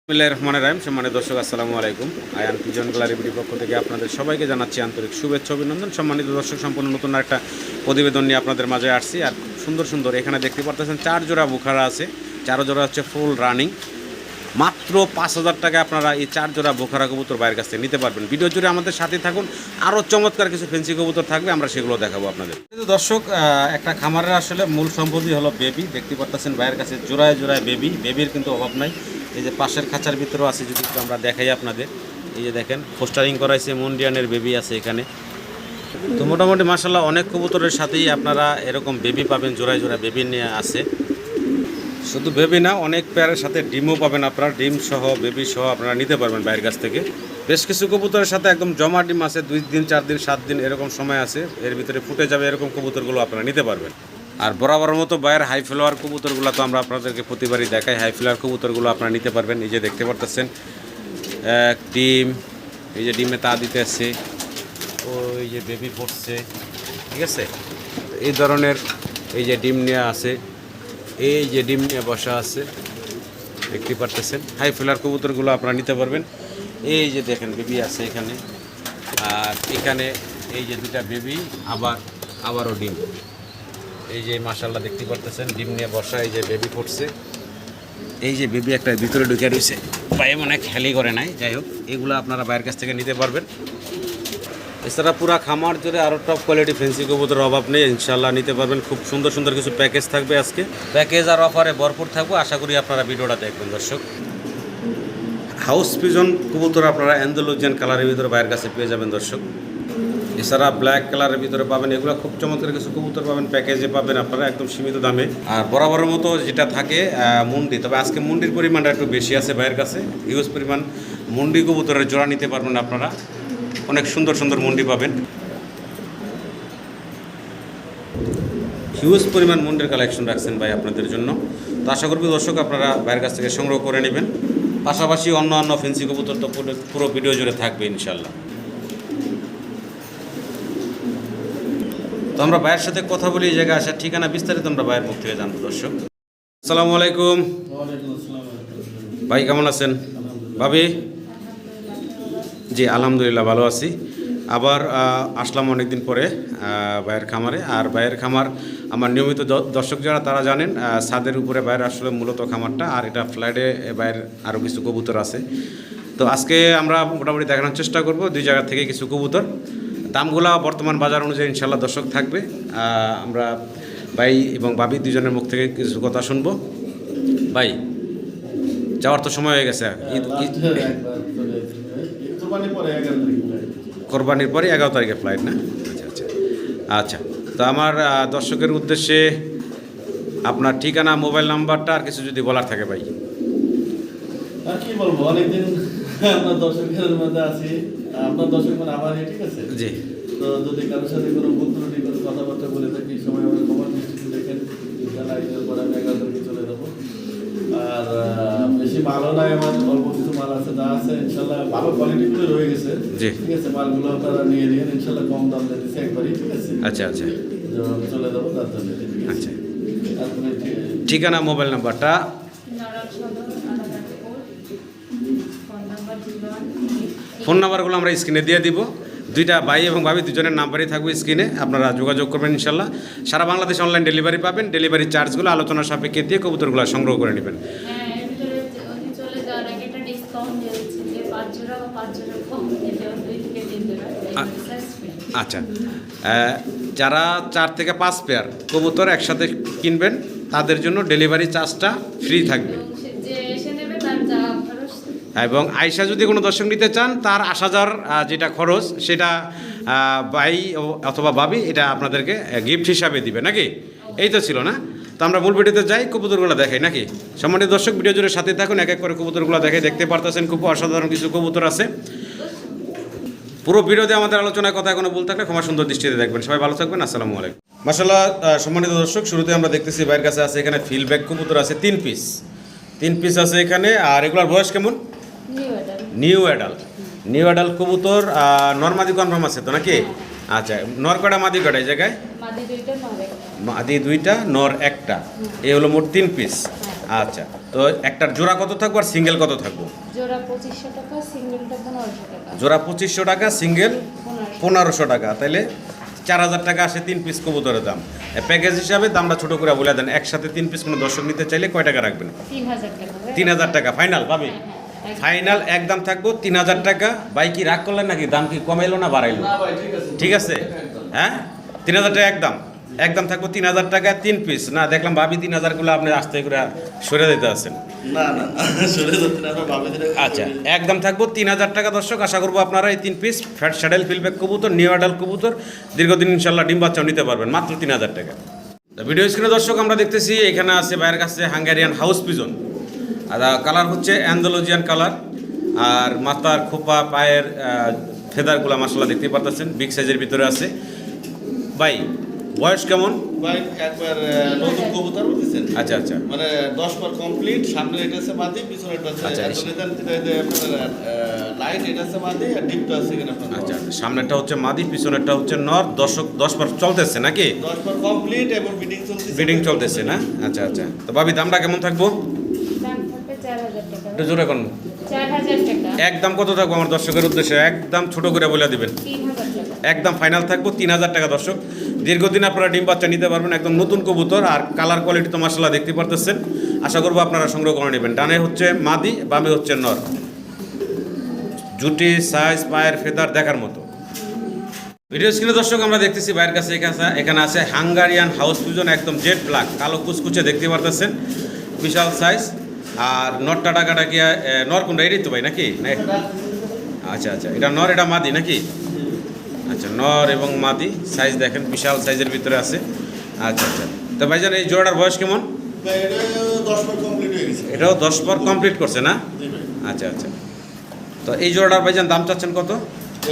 বিসমিল্লাহির রহমানির রহিম। সম্মানিত দর্শক, আসসালামু আলাইকুম। আয়ান পিজন গ্যালারি বিডি পক্ষ থেকে আপনাদের সবাইকে জানাচ্ছি আন্তরিক শুভেচ্ছা অভিনন্দন। সম্মানিত দর্শক, সম্পূর্ণ নতুন একটা প্রতিবেদন নিয়ে আপনাদের মাঝে আসছি। আর খুব সুন্দর সুন্দর এখানে দেখতে পাচ্ছেন 4 জোড়া বুখারা আছে। 4 জোড়া হচ্ছে ফুল রানিং। মাত্র 5,000 টাকা আপনারা এই 4 জোড়া বোখারা কবুতর বাইরের কাছ থেকে নিতে পারবেন। ভিডিও জুড়ে আমাদের সাথে থাকুন, আরও চমৎকার কিছু ফেন্সি কবুতর থাকবে, আমরা সেগুলো দেখাবো আপনাদের। কিন্তু দর্শক, একটা খামারের আসলে মূল সম্পত্তি হলো বেবি। দেখতে পাচ্ছেন বাইরের কাছে জোড়ায় জোড়ায় বেবির কিন্তু অভাব নাই। এই যে পাশের খাঁচার ভিতরেও আছে, যদি একটু আমরা দেখাই আপনাদের। এই যে দেখেন পোস্টারিং করাইছে, মুন্ডিয়ানের বেবি আছে এখানে। তো মোটামুটি মাশাআল্লাহ অনেক কবুতরের সাথেই আপনারা এরকম বেবি পাবেন, জোড়ায় জোড়ায় বেবি নিয়ে আছে। শুধু বেবি না, অনেক পেয়ারের সাথে ডিমও পাবেন আপনারা। ডিম সহ বেবি সহ আপনারা নিতে পারবেন বাইরের কাছ থেকে। বেশ কিছু কবুতরের সাথে একদম জমা ডিম আছে, 2 দিন 4 দিন 7 দিন এরকম সময় আছে, এর ভিতরে ফুটে যাবে, এরকম কবুতরগুলো আপনারা নিতে পারবেন। আর বরাবর মতো বাইরের হাই ফ্লাওয়ার কবুতরগুলো তো আমরা আপনাদেরকে প্রতিবারই দেখাই। হাই ফ্লাওয়ার কবুতরগুলো আপনারা নিতে পারবেন। এই যে দেখতে পারতেছেন ডিম, এই যে ডিমে তা দিতে আসছে, ওই যে বেবি ফুটছে, ঠিক আছে। এই ধরনের এই যে ডিম নিয়ে আছে, এই যে ডিম নিয়ে বসা আছে, দেখতে পারতেছেন। হাই ফ্লাওয়ার কবুতরগুলো আপনারা নিতে পারবেন। এই যে দেখেন বেবি আছে এখানে, আর এখানে এই যে 2টা বেবি, আবারও ডিম। এই যে মাশাআল্লাহ দেখতে পারতেছেন ডিম নিয়ে বসা, এই যে বেবি ফুটছে। এই যে বেবি একটা ভিতরে ঢুকে রয়েছে, পায়ে মনে খেলি করে নাই। যাই হোক, এগুলো আপনারা বাইরের কাছ থেকে নিতে পারবেন। এছাড়া পুরা খামার জুড়ে আরও টপ কোয়ালিটি ফেন্সি কবুতরের অভাব নেই, ইনশাল্লাহ নিতে পারবেন। খুব সুন্দর সুন্দর কিছু প্যাকেজ থাকবে আজকে, প্যাকেজ আর অফারে ভরপুর থাকবো। আশা করি আপনারা ভিডিওটা দেখবেন দর্শক। হাউস পিজন কবুতর আপনারা অ্যান্ডালুজিয়ান কালারের ভিতরে বাইরের কাছে পেয়ে যাবেন দর্শক। এছাড়া ব্ল্যাক কালারের ভিতরে পাবেন। এগুলো খুব চমৎকার কিছু কবুতর পাবেন, প্যাকেজে পাবেন আপনারা একদম সীমিত দামে। আর বরাবরের মতো যেটা থাকে মুন্ডি, তবে আজকে মুন্ডির পরিমাণটা একটু বেশি আছে বাইরের কাছে। হিউজ পরিমাণ মুন্ডি কবুতরের জোড়া নিতে পারবেন আপনারা। অনেক সুন্দর সুন্দর মুন্ডি পাবেন, হিউজ পরিমাণ মুন্ডির কালেকশন রাখছেন ভাই আপনাদের জন্য। তো আশা করবি দর্শক আপনারা বাইরের কাছ থেকে সংগ্রহ করে নেবেন। পাশাপাশি অন্য ফেন্সি কবুতর তো পুরো ভিডিও জুড়ে থাকবে ইনশাল্লাহ। তো আমরা ভাইয়ের সাথে কথা বলি, এই জায়গায় আসার ঠিকানা বিস্তারিত আমরা ভাইয়ের মুখ থেকে জানবো দর্শক। আসসালামু আলাইকুম ভাই, কেমন আছেন? ভাবি? জি আলহামদুলিল্লাহ ভালো আছি। আবার আসলাম অনেকদিন পরে ভাইয়ের খামারে। আর ভাইয়ের খামার আমার নিয়মিত দর্শক যারা তারা জানেন, ছাদের উপরে ভাইয়ের আসলে মূলত খামারটা। আর এটা ফ্ল্যাটে ভাইয়ের আরও কিছু কবুতর আছে। তো আজকে আমরা মোটামুটি দেখানোর চেষ্টা করব 2 জায়গা থেকে কিছু কবুতর। দামগুলা বর্তমান বাজার অনুযায়ী ইনশাল্লাহ দর্শক থাকবে। আমরা ভাই এবং ভাবি দুজনের মুখ থেকে কিছু কথা শুনবো। ভাই, যাওয়ার তো সময় হয়ে গেছে। কোরবানির পরে 11 তারিখে ফ্লাইট না? আচ্ছা। আচ্ছা, তো আমার দর্শকের উদ্দেশ্যে আপনার ঠিকানা, মোবাইল নাম্বারটা আর কিছু যদি বলার থাকে ভাই। আর কি বলবো, অনেকদিন আপনার দর্শকের মধ্যে আছি, আপনার দর্শক মানে আমার, ঠিক আছে জি। তো যদি কারোর সাথে কোনো ভুল ত্রুটি করে কথাবার্তা বলে থাকি, সময় আমার ক্ষমার দৃষ্টিতে দেখেন। ইনশাআল্লাহ ঈদের পরে আমি 11 তারিখে চলে যাবো। আর বেশি ভালো নাই, আমার অল্প কিছু মাল আছে, যা আছে ইনশাআল্লাহ ভালো কোয়ালিটিগুলো রয়ে গেছে। জি, ঠিক আছে, মালগুলো আপনারা নিয়ে নিন ইনশাআল্লাহ, কম দাম দিতেছি একবারই, ঠিক আছে। আচ্ছা। আমি চলে যাবো তার জন্য, ঠিক আছে। আচ্ছা, তারপরে ঠিকানা, মোবাইল নাম্বারটা। ফোন নাম্বারগুলো আমরা স্ক্রিনে দিয়ে দিব। 2টা ভাই এবং ভাবি দুজনের নাম্বারই থাকবে স্ক্রিনে, আপনারা যোগাযোগ করবেন ইনশাল্লাহ। সারা বাংলাদেশ অনলাইন ডেলিভারি পাবেন। ডেলিভারি চার্জগুলো আলোচনার সাপেক্ষে দিয়ে কবুতরগুলো সংগ্রহ করে নেবেন। আচ্ছা, যারা 4 থেকে 5 পেয়ার কবুতর একসাথে কিনবেন তাদের জন্য ডেলিভারি চার্জটা ফ্রি থাকবে। এবং আয়সা যদি কোনো দর্শক নিতে চান, তার আসা যাওয়ার যেটা খরচ সেটা ভাই অথবা ভাবি এটা আপনাদেরকে গিফট হিসাবে দিবে নাকি? এই তো ছিল না? তো আমরা মূল ভিডিওতে যাই, কবুতরগুলো দেখাই নাকি? সম্মানিত দর্শক, ভিডিও জুড়ে সাথে থাকুন, এক এক করে কবুতরগুলো দেখাই। দেখতে পারতেছেন খুব অসাধারণ কিছু কবুতর আছে। পুরো ভিডিওতে আমাদের আলোচনায় কথা কোনো ভুল থাকলে ক্ষমা সুন্দর দৃষ্টিতে দেখবেন। সবাই ভালো থাকবেন। আসসালামু আলাইকুম। মাশাআল্লাহ, সম্মানিত দর্শক, শুরুতে আমরা দেখতেছি ভাইয়ের কাছে আছে এখানে ফিলব্যাক কবুতর আছে 3 পিস আছে এখানে। আর এগুলোর বয়স কেমন? নিউ অ্যাডাল্ট কবুতর। নর্মাদি কনফার্ম আছে তো নাকি? আচ্ছা, নর কটা মাদি কটা এই জায়গায়? মাদি 2টা, নর 1টা। এই হলো মোট 3 পিস। আচ্ছা, তো একটার জোড়া কত থাকবো আর সিঙ্গেল কত থাকবো? জোড়া 2500 টাকা, সিঙ্গেলটা 1500 টাকা। জোড়া 2500 টাকা, সিঙ্গেল 1500। 1500 টাকা, তাহলে 4000 টাকা আসে 3 পিস কবুতরের দাম। প্যাকেজ হিসাবে দামটা ছোট করে বলে দেন, একসাথে 3 পিস কোনো দর্শক নিতে চাইলে কয় টাকা রাখবেন? 3000 টাকা। 3000 টাকা ফাইনাল পাবি? হ্যাঁ। ফাইনাল একদম থাকবো 3000 টাকা। ভাই কি রাগ করলেন নাকি? দাম কি কমাইলো না বাড়াইলো? না ভাই ঠিক আছে। ঠিক আছে, হ্যাঁ 3000 টাকা একদম, একদম থাকবো 3000 টাকা 3 পিস। না দেখলাম ভাবি 3000 গুলো আপনি আস্তে করে সরে দিতে আছেন। না না সরে যাচ্ছে না, আমরা ভাবি দিলে আচ্ছা, একদম থাকবো 3000 টাকা দর্শক। আশা করবো আপনারা এই 3 পিস ফ্যাট শ্যাডেল ফিলব্যাক কবুতর, নিউ অ্যাডাল কবুতর দীর্ঘদিন ইনশাল্লাহ ডিম বাচ্চাও নিতে পারবেন মাত্র 3000 টাকা। ভিডিও স্ক্রিনে দর্শক আমরা দেখতেছি এখানে আছে ভাইয়ের কাছে হাঙ্গেরিয়ান হাউস পিজন। আর কালার হচ্ছে অ্যান্ডালুজিয়ান কালার, আর মাথার খোপা পায়ের ফেদারগুলো মাসাল্লাহ দেখতে পারতেছেন, বিগ সাইজের ভিতরে আছে। ভাই বয়স কেমন? ভাই একবার নতুন কবুতর বুঝছেন? আচ্ছা আচ্ছা মানে 10 পর কমপ্লিট, সামনে এটা আছে মাদি, পিছনে এটা আছে আচ্ছা, অ্যান্ডালুজিয়ান, যেটা আপনার লাইট এটা আছে মাদি, আর ডিপটা আছে এখানে আপনার। আচ্ছা, সামনেরটা হচ্ছে মাদি, পিছনেরটা হচ্ছে নর। 10 পর চলতেছে নাকি? 10 পর কমপ্লিট এবং বিডিং চলতেছে। বিডিং চলতেছে না? আচ্ছা আচ্ছা, তো ভাবি দামটা কেমন থাকবো? দাম থাকবে 4000 টাকা। একটু জোরে কোন 4000 টাকা। একদম কত থাকবো আমার দর্শকের উদ্দেশ্যে? একদম ছোট করে বলে দিবেন। 3000 টাকা। একদম ফাইনাল থাকবো 3000 টাকা দর্শক। দীর্ঘদিন আপনারা ডিম বাচ্চা নিতে পারবেন, একদম নতুন কবুতর, আর কালার কোয়ালিটি তো মাসাল্লাহ দেখতে পারতেছেন। আশা করবো আপনারা সংগ্রহ করে নেবেন। ডানে হচ্ছে মাদি, বামে হচ্ছে নর। জুটি সাইজ পায়ের ফেদার দেখার মতো। ভিডিও স্ক্রিনে দর্শক আমরা দেখতেছি ভাইয়ের কাছে এখানে আছে হাঙ্গারিয়ান হাউস পিজন, একদম জেড ব্ল্যাক, কালো কুচকুচে দেখতে পারতেছেন, বিশাল সাইজ। আর নরটা টাকাটা কি নর কোনটা? এটাই তো ভাই নাকি? আচ্ছা আচ্ছা, এটা নর, এটা মাদি নাকি? আচ্ছা, নর এবং মাদি সাইজ দেখেন, বিশাল সাইজের ভিতরে আছে। আচ্ছা আচ্ছা, তো ভাইজান এই জোড়াটার বয়স কেমন? ভাই এটা 10 পর কমপ্লিট হয়ে গেছে। এটাও 10 পর কমপ্লিট করছে না? জি ভাই। আচ্ছা আচ্ছা, তো এই জোড়াটার ভাইজান দাম চাচ্ছেন কত?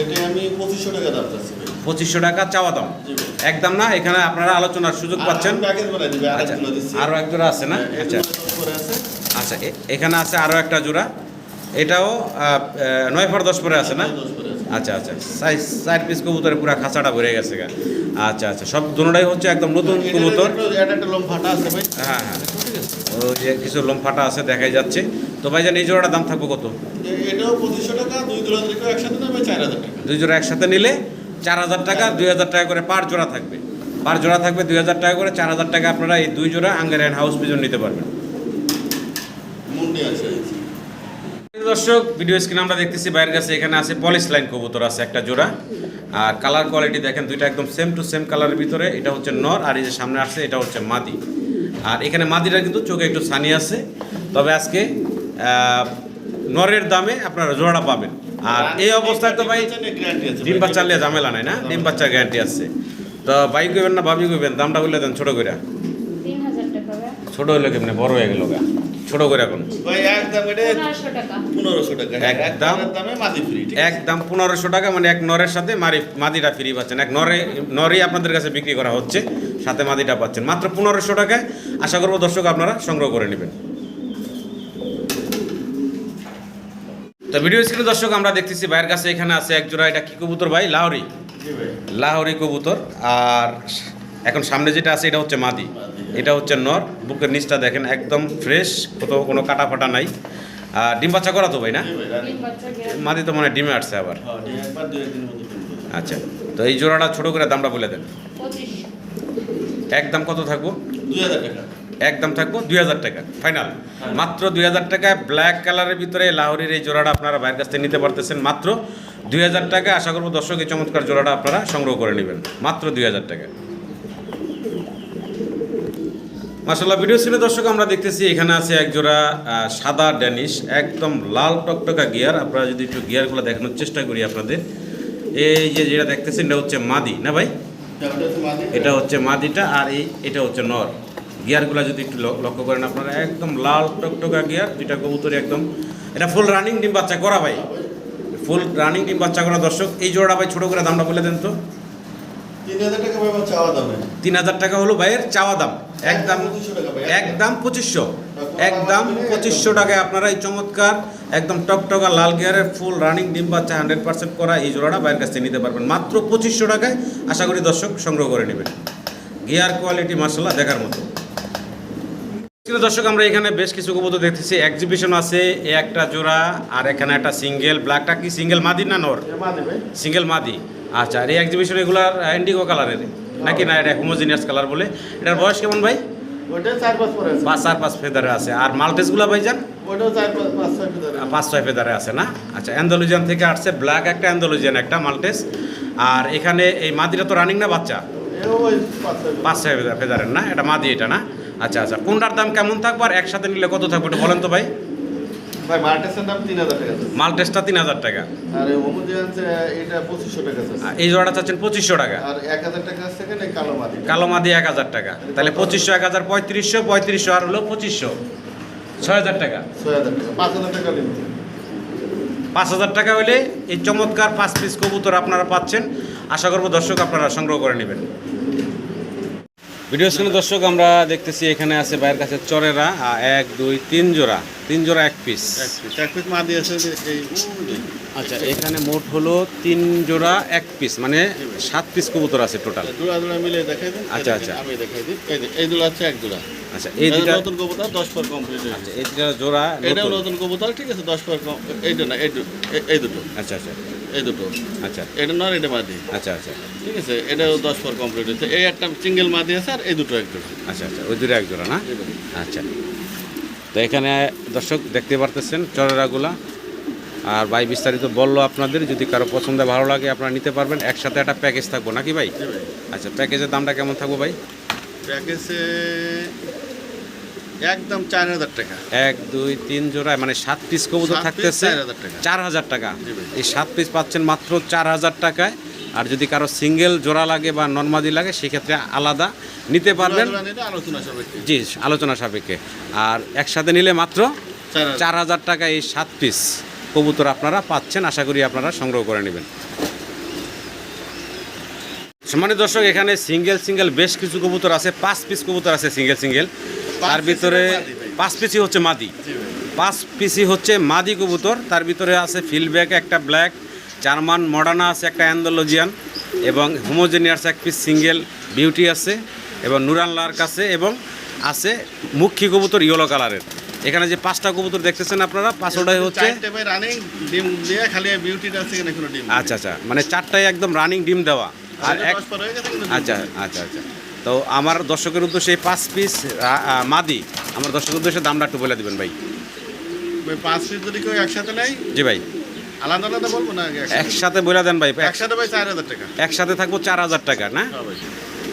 এটা আমি 2500 টাকা দাম চাচ্ছি ভাই। 2500 টাকা চাওয়া দাম, জি ভাই। একদম না? এখানে আপনারা আলোচনার সুযোগ পাচ্ছেন। প্যাকেজ বানাই দিবে, আচ্ছা, আরেকগুলো দিচ্ছি। আরও এক জোড়া আছে না? আচ্ছা করে আছে। আচ্ছা, এখানে আছে আরও একটা জোড়া, এটাও 9 পর 10 পরে আছে না? 10 করে আছে। আচ্ছা আচ্ছা, সাইজ 4 পিস কবুতরে পুরো খাঁচাটা ভরে গেছে গা। আচ্ছা আচ্ছা, সব দুটোটাই হচ্ছে একদম নতুন কবুতর। এটা একটা লোম ফাটা আছে ভাই। হ্যাঁ হ্যাঁ, ওই যে কিছু লোম ফাটা আছে দেখাই যাচ্ছে। তো ভাইজান এই জোড়াটার দাম থাকবে কত? এটাও 2500 টাকা, দুই জোড়া দিলে একসাথে নেবে 4000 টাকা। দুই জোড়া একসাথে নিলে 4000 টাকা, 2000 টাকা করে পার জোড়া থাকবে। পার জোড়া থাকবে 2000 টাকা করে, 4000 টাকা আপনারা এই 2 জোড়া হাঙ্গেরিয়ান হাউস পিজন নিতে পারবেন। মুন্ডি আছে। দর্শক ভিডিও স্ক্রিনে আমরা দেখতেছি বাইরের কাছে এখানে আছে পলিশ লাইন কবুতর আছে একটা জোড়া, আর কালার কোয়ালিটি দেখেন দুইটা একদম সেম টু সেম কালারের ভিতরে। এটা হচ্ছে নর, আর এই যে সামনে আসছে এটা হচ্ছে মাদি। আর এখানে মাদিটা কিন্তু চোখে একটু ছানি আছে, তবে আজকে নরের দামে আপনারা জোড়াটা পাবেন। আর এই অবস্থায় তো ভাই গ্যারান্টি আছে। ডিম বাচ্চা নিয়ে ঝামেলা নাই না? ডিম বাচ্চার গ্যারান্টি আছে। তো ভাই কইবেন না ভাবি কইবেন? দামটা বললে দেন ছোট করে। 3000 টাকা ভাই। ছোট হইলে কেমনে, বড় হয়ে গেল গা, ছোট করে এখন ভাই একদম এটা 1500 টাকা। 1500 টাকা। একদম দামে মাদি ফ্রি। ঠিক আছে? একদম 1500 টাকা, মানে এক নরের সাথে মাদিটা ফ্রি পাচ্ছেন। এক নরই আপনাদের কাছে বিক্রি করা হচ্ছে, সাথে মাদিটা পাচ্ছেন মাত্র 1500 টাকায়। আশা করবো দর্শক আপনারা সংগ্রহ করে নেবেন। তো ভিডিও স্ক্রিনে দর্শক আমরা দেখতেছি ভাইয়ের কাছে এখানে আছে এক জোড়া, এটা কি কবুতর ভাই? লাহোরি। জি ভাই। লাহোরি কবুতর। আর এখন সামনে যেটা আছে এটা হচ্ছে মাদি, এটা হচ্ছে নর। বুকের নিচটা দেখেন একদম ফ্রেশ, কোথাও কোনো কাটা ফাটা নাই। আর ডিম বাচ্চা করা তো ভাই না? জি ভাই। ডিম বাচ্চা গ্যারান্টি। মাদি তো মানে ডিমে আসছে আবার। হ্যাঁ, ডিম একবার দুই একদিনের মধ্যে কিনবো। আচ্ছা, তো এই জোড়াটা ছোট করে দামটা বলে দেন। 2500। একদম কত থাকবো? 2000 টাকা। একদম থাকবো 2000 টাকা ফাইনাল, মাত্র 2000 টাকায় ব্ল্যাক কালারের ভিতরে লাহোরির এই জোড়াটা আপনারা ভাইয়ের কাছ থেকে নিতে পারতেছেন মাত্র 2000 টাকা। আশা করবো দর্শক এই চমৎকার জোড়াটা আপনারা সংগ্রহ করে নেবেন মাত্র 2000 টাকা। মাশাআল্লাহ, ভিডিও ছিল দর্শক আমরা দেখতেছি এখানে আছে এক জোড়া সাদা ড্যানিশ, একদম লাল টকটকা গিয়ার। আপনারা যদি একটু গিয়ারগুলো দেখানোর চেষ্টা করি আপনাদের, এই যে যেটা দেখতেছেন এটা হচ্ছে মাদি না ভাই? ওটা হচ্ছে মাদি। এটা হচ্ছে মাদিটা, আর এটা হচ্ছে নর। গিয়ারগুলো যদি একটু লক্ষ্য করেন আপনারা, একদম লাল টকটকা গিয়ার, দুইটা কবুতর একদম। এটা ফুল রানিং ডিম বাচ্চা করা ভাই, ফুল রানিং ডিম বাচ্চা করা দর্শক। এই জোড়া ভাই ছোট করে দামটা বলে দেন তো। 3000 টাকা ভাই আমার চাওয়া দাম। 3000 টাকা হলো ভাইয়ের চাওয়া দাম। একদম 2500 টাকা ভাই। একদম 2500, একদম 2500 টাকায় আপনারা এই চমৎকার একদম টকটকা লাল গিয়ারের ফুল রানিং ডিম বাচ্চা 100% করা এই জোড়াটা ভাইয়ের কাছ থেকে নিতে পারবেন মাত্র 2500 টাকায়। আশা করি দর্শক সংগ্রহ করে নেবেন। গিয়ার কোয়ালিটি মাশাআল্লাহ দেখার মতো। কিন্তু দর্শক আমরা এখানে বেশ কিছু কবুতর দেখতেছি, এক্সিবিশন আছে, এ একটা জোড়া আর এখানে একটা সিঙ্গেল। ব্ল্যাকটা কি সিঙ্গেল মাদি না নর? সিঙ্গেল মাদি। আচ্ছা, আর এই এক্সিবিশন এগুলার ইন্ডিগো কালারের নাকি না এটা হোমোজিনিয়াস কালার বলে? এটার বয়স কেমন ভাই? ওটা 4-5 পরে আছে। 4-5 ফেদারে আছে। আর মাল্টেসগুলো ভাইজান? ওটাও 4-5-6 ফেদারে। 5-6 ফেদারে আছে না? আচ্ছা, অ্যান্ডালুজিয়ান থেকে আসছে, ব্ল্যাক একটা, অ্যান্ডালুজিয়ান একটা, মাল্টেস। আর এখানে এই মাদিটা তো রানিং না বাচ্চা? এও ওই 5-6 5-6 ফেদারের না? এটা মাদি এটা না? আচ্ছা আচ্ছা, কোনটার দাম কেমন থাকবে আর একসাথে নিলে কত থাকবে একটু বলেন তো ভাই? ভাই মাল্টেসের দাম 3000 টাকা আছে। মাল্টেসটা 3000 টাকা, আর হোমোজিনিয়াস এটা 2500 টাকা আছে। আর এই জোড়াটা চাচ্ছেন 2500 টাকা। আর 1000 টাকা আছে এখানে কালো মাদি। কালো মাদি 1000 টাকা, তাহলে 2500, 1000, 3500, 3500 আর হলো 2500, 6000 টাকা। 6000 টাকা, 5000 টাকা লিমিট। 5000 টাকা হলে এই চমৎকার 5 পিস কবুতর আপনারা পাচ্ছেন। আশা করব দর্শক আপনারা সংগ্রহ করে নেবেন। ভিডিও স্ক্রিনে দর্শক আমরা দেখতেছি এখানে আছে ভাইয়ের কাছে চরেরা 1 2 3 জোড়া, 3 জোড়া 1 পিস। এক পিস মাদি আছে এই। আচ্ছা, এখানে মোট হলো 3 জোড়া 1 পিস, মানে 7 পিস কবুতর আছে টোটাল। জোড়া জোড়া মিলে দেখাই দেন। আচ্ছা, আচ্ছা। আমি দেখাই দিই। এই দুটো আছে এক জোড়া। আচ্ছা, এই দুটো নতুন কবুতর 10 পর কমপ্লিট হয়েছে। আচ্ছা, এই দুটো জোড়া এটাও নতুন। নতুন কবুতর, ঠিক আছে, 10 পর এইটা না, এই দুটো, আচ্ছা আচ্ছা এই দুটো। আচ্ছা এটা নর, এটা মাদি। আচ্ছা আচ্ছা ঠিক আছে, এটাও 10 পর কমপ্লিট হয়েছে। এই একটা সিঙ্গেল মাদি আছে আর এই দুটো এক জোড়া। আচ্ছা আচ্ছা, ওই দুটো এক জোড়া না? আচ্ছা, তো এখানে দর্শক দেখতে পারতেছেন চরেরাগুলা। আর ভাই বিস্তারিত বললো আপনাদের, যদি কারো পছন্দ ভালো লাগে আপনারা নিতে পারবেন। একসাথে একটা প্যাকেজ থাকবো নাকি ভাই? আচ্ছা, প্যাকেজের দামটা কেমন থাকবো ভাই? প্যাকেজে একদম 4000 টাকা। 1 2 3 জোড়া মানে 7 পিস কবুতর 7 piece থাকতেছে 4000 টাকা। 4000 টাকা। জি ভাই। এই 7 পিস পাচ্ছেন মাত্র 4000 টাকায়। আর যদি কারো সিঙ্গেল জোড়া লাগে বা নর্মাদি লাগে সেক্ষেত্রে আলাদা নিতে পারবেন। জোড়া নিলে আলোচনা সাপেক্ষে। জি, আলোচনা সাপেক্ষে। আর একসাথে নিলে মাত্র 4000 4000 টাকা এই 7 পিস কবুতর আপনারা পাচ্ছেন। আশা করি আপনারা সংগ্রহ করে নেবেন। সম্মানিত দর্শক, এখানে সিঙ্গেল বেশ কিছু কবুতর আছে, 5 পিস কবুতর আছে সিঙ্গেল। তার ভিতরে 5 পিসই হচ্ছে মাদি। 5 পিসই হচ্ছে মাদি কবুতর। তার ভিতরে আছে ফিল্ডব্যাক একটা, ব্ল্যাক জার্মান মডার্না আছে একটা, অ্যান্ডালুজিয়ান এবং হোমোজেনিয়াস 1 পিস সিঙ্গেল বিউটি আছে, এবং নুরান লার্ক আছে, এবং আছে মুখী কবুতর ইয়েলো কালারের। এখানে যে 5টা কবুতর দেখতেছেন আপনারা, 5টাই হচ্ছে রানিং ডিম দিয়ে, খালি বিউটিটা আছে এখানে কোনো ডিম। আচ্ছা আচ্ছা, মানে 4টাই একদম রানিং ডিম দেওয়া। আর এক আচ্ছা আচ্ছা আচ্ছা, তো আমার দর্শকের উদ্দেশ্যে 5 পিস মাদি, আমার দর্শকের উদ্দেশ্যে দামটা একটু বলে দেবেন ভাই। 5 পিস যদি কেউ একসাথে নেয়, জি ভাই, আলাদা আলাদা বলবো না, একসাথে বলে দেন ভাই। একসাথে ভাই 4000 টাকা। একসাথে থাকবো 4000 টাকা না? হ্যাঁ ভাই।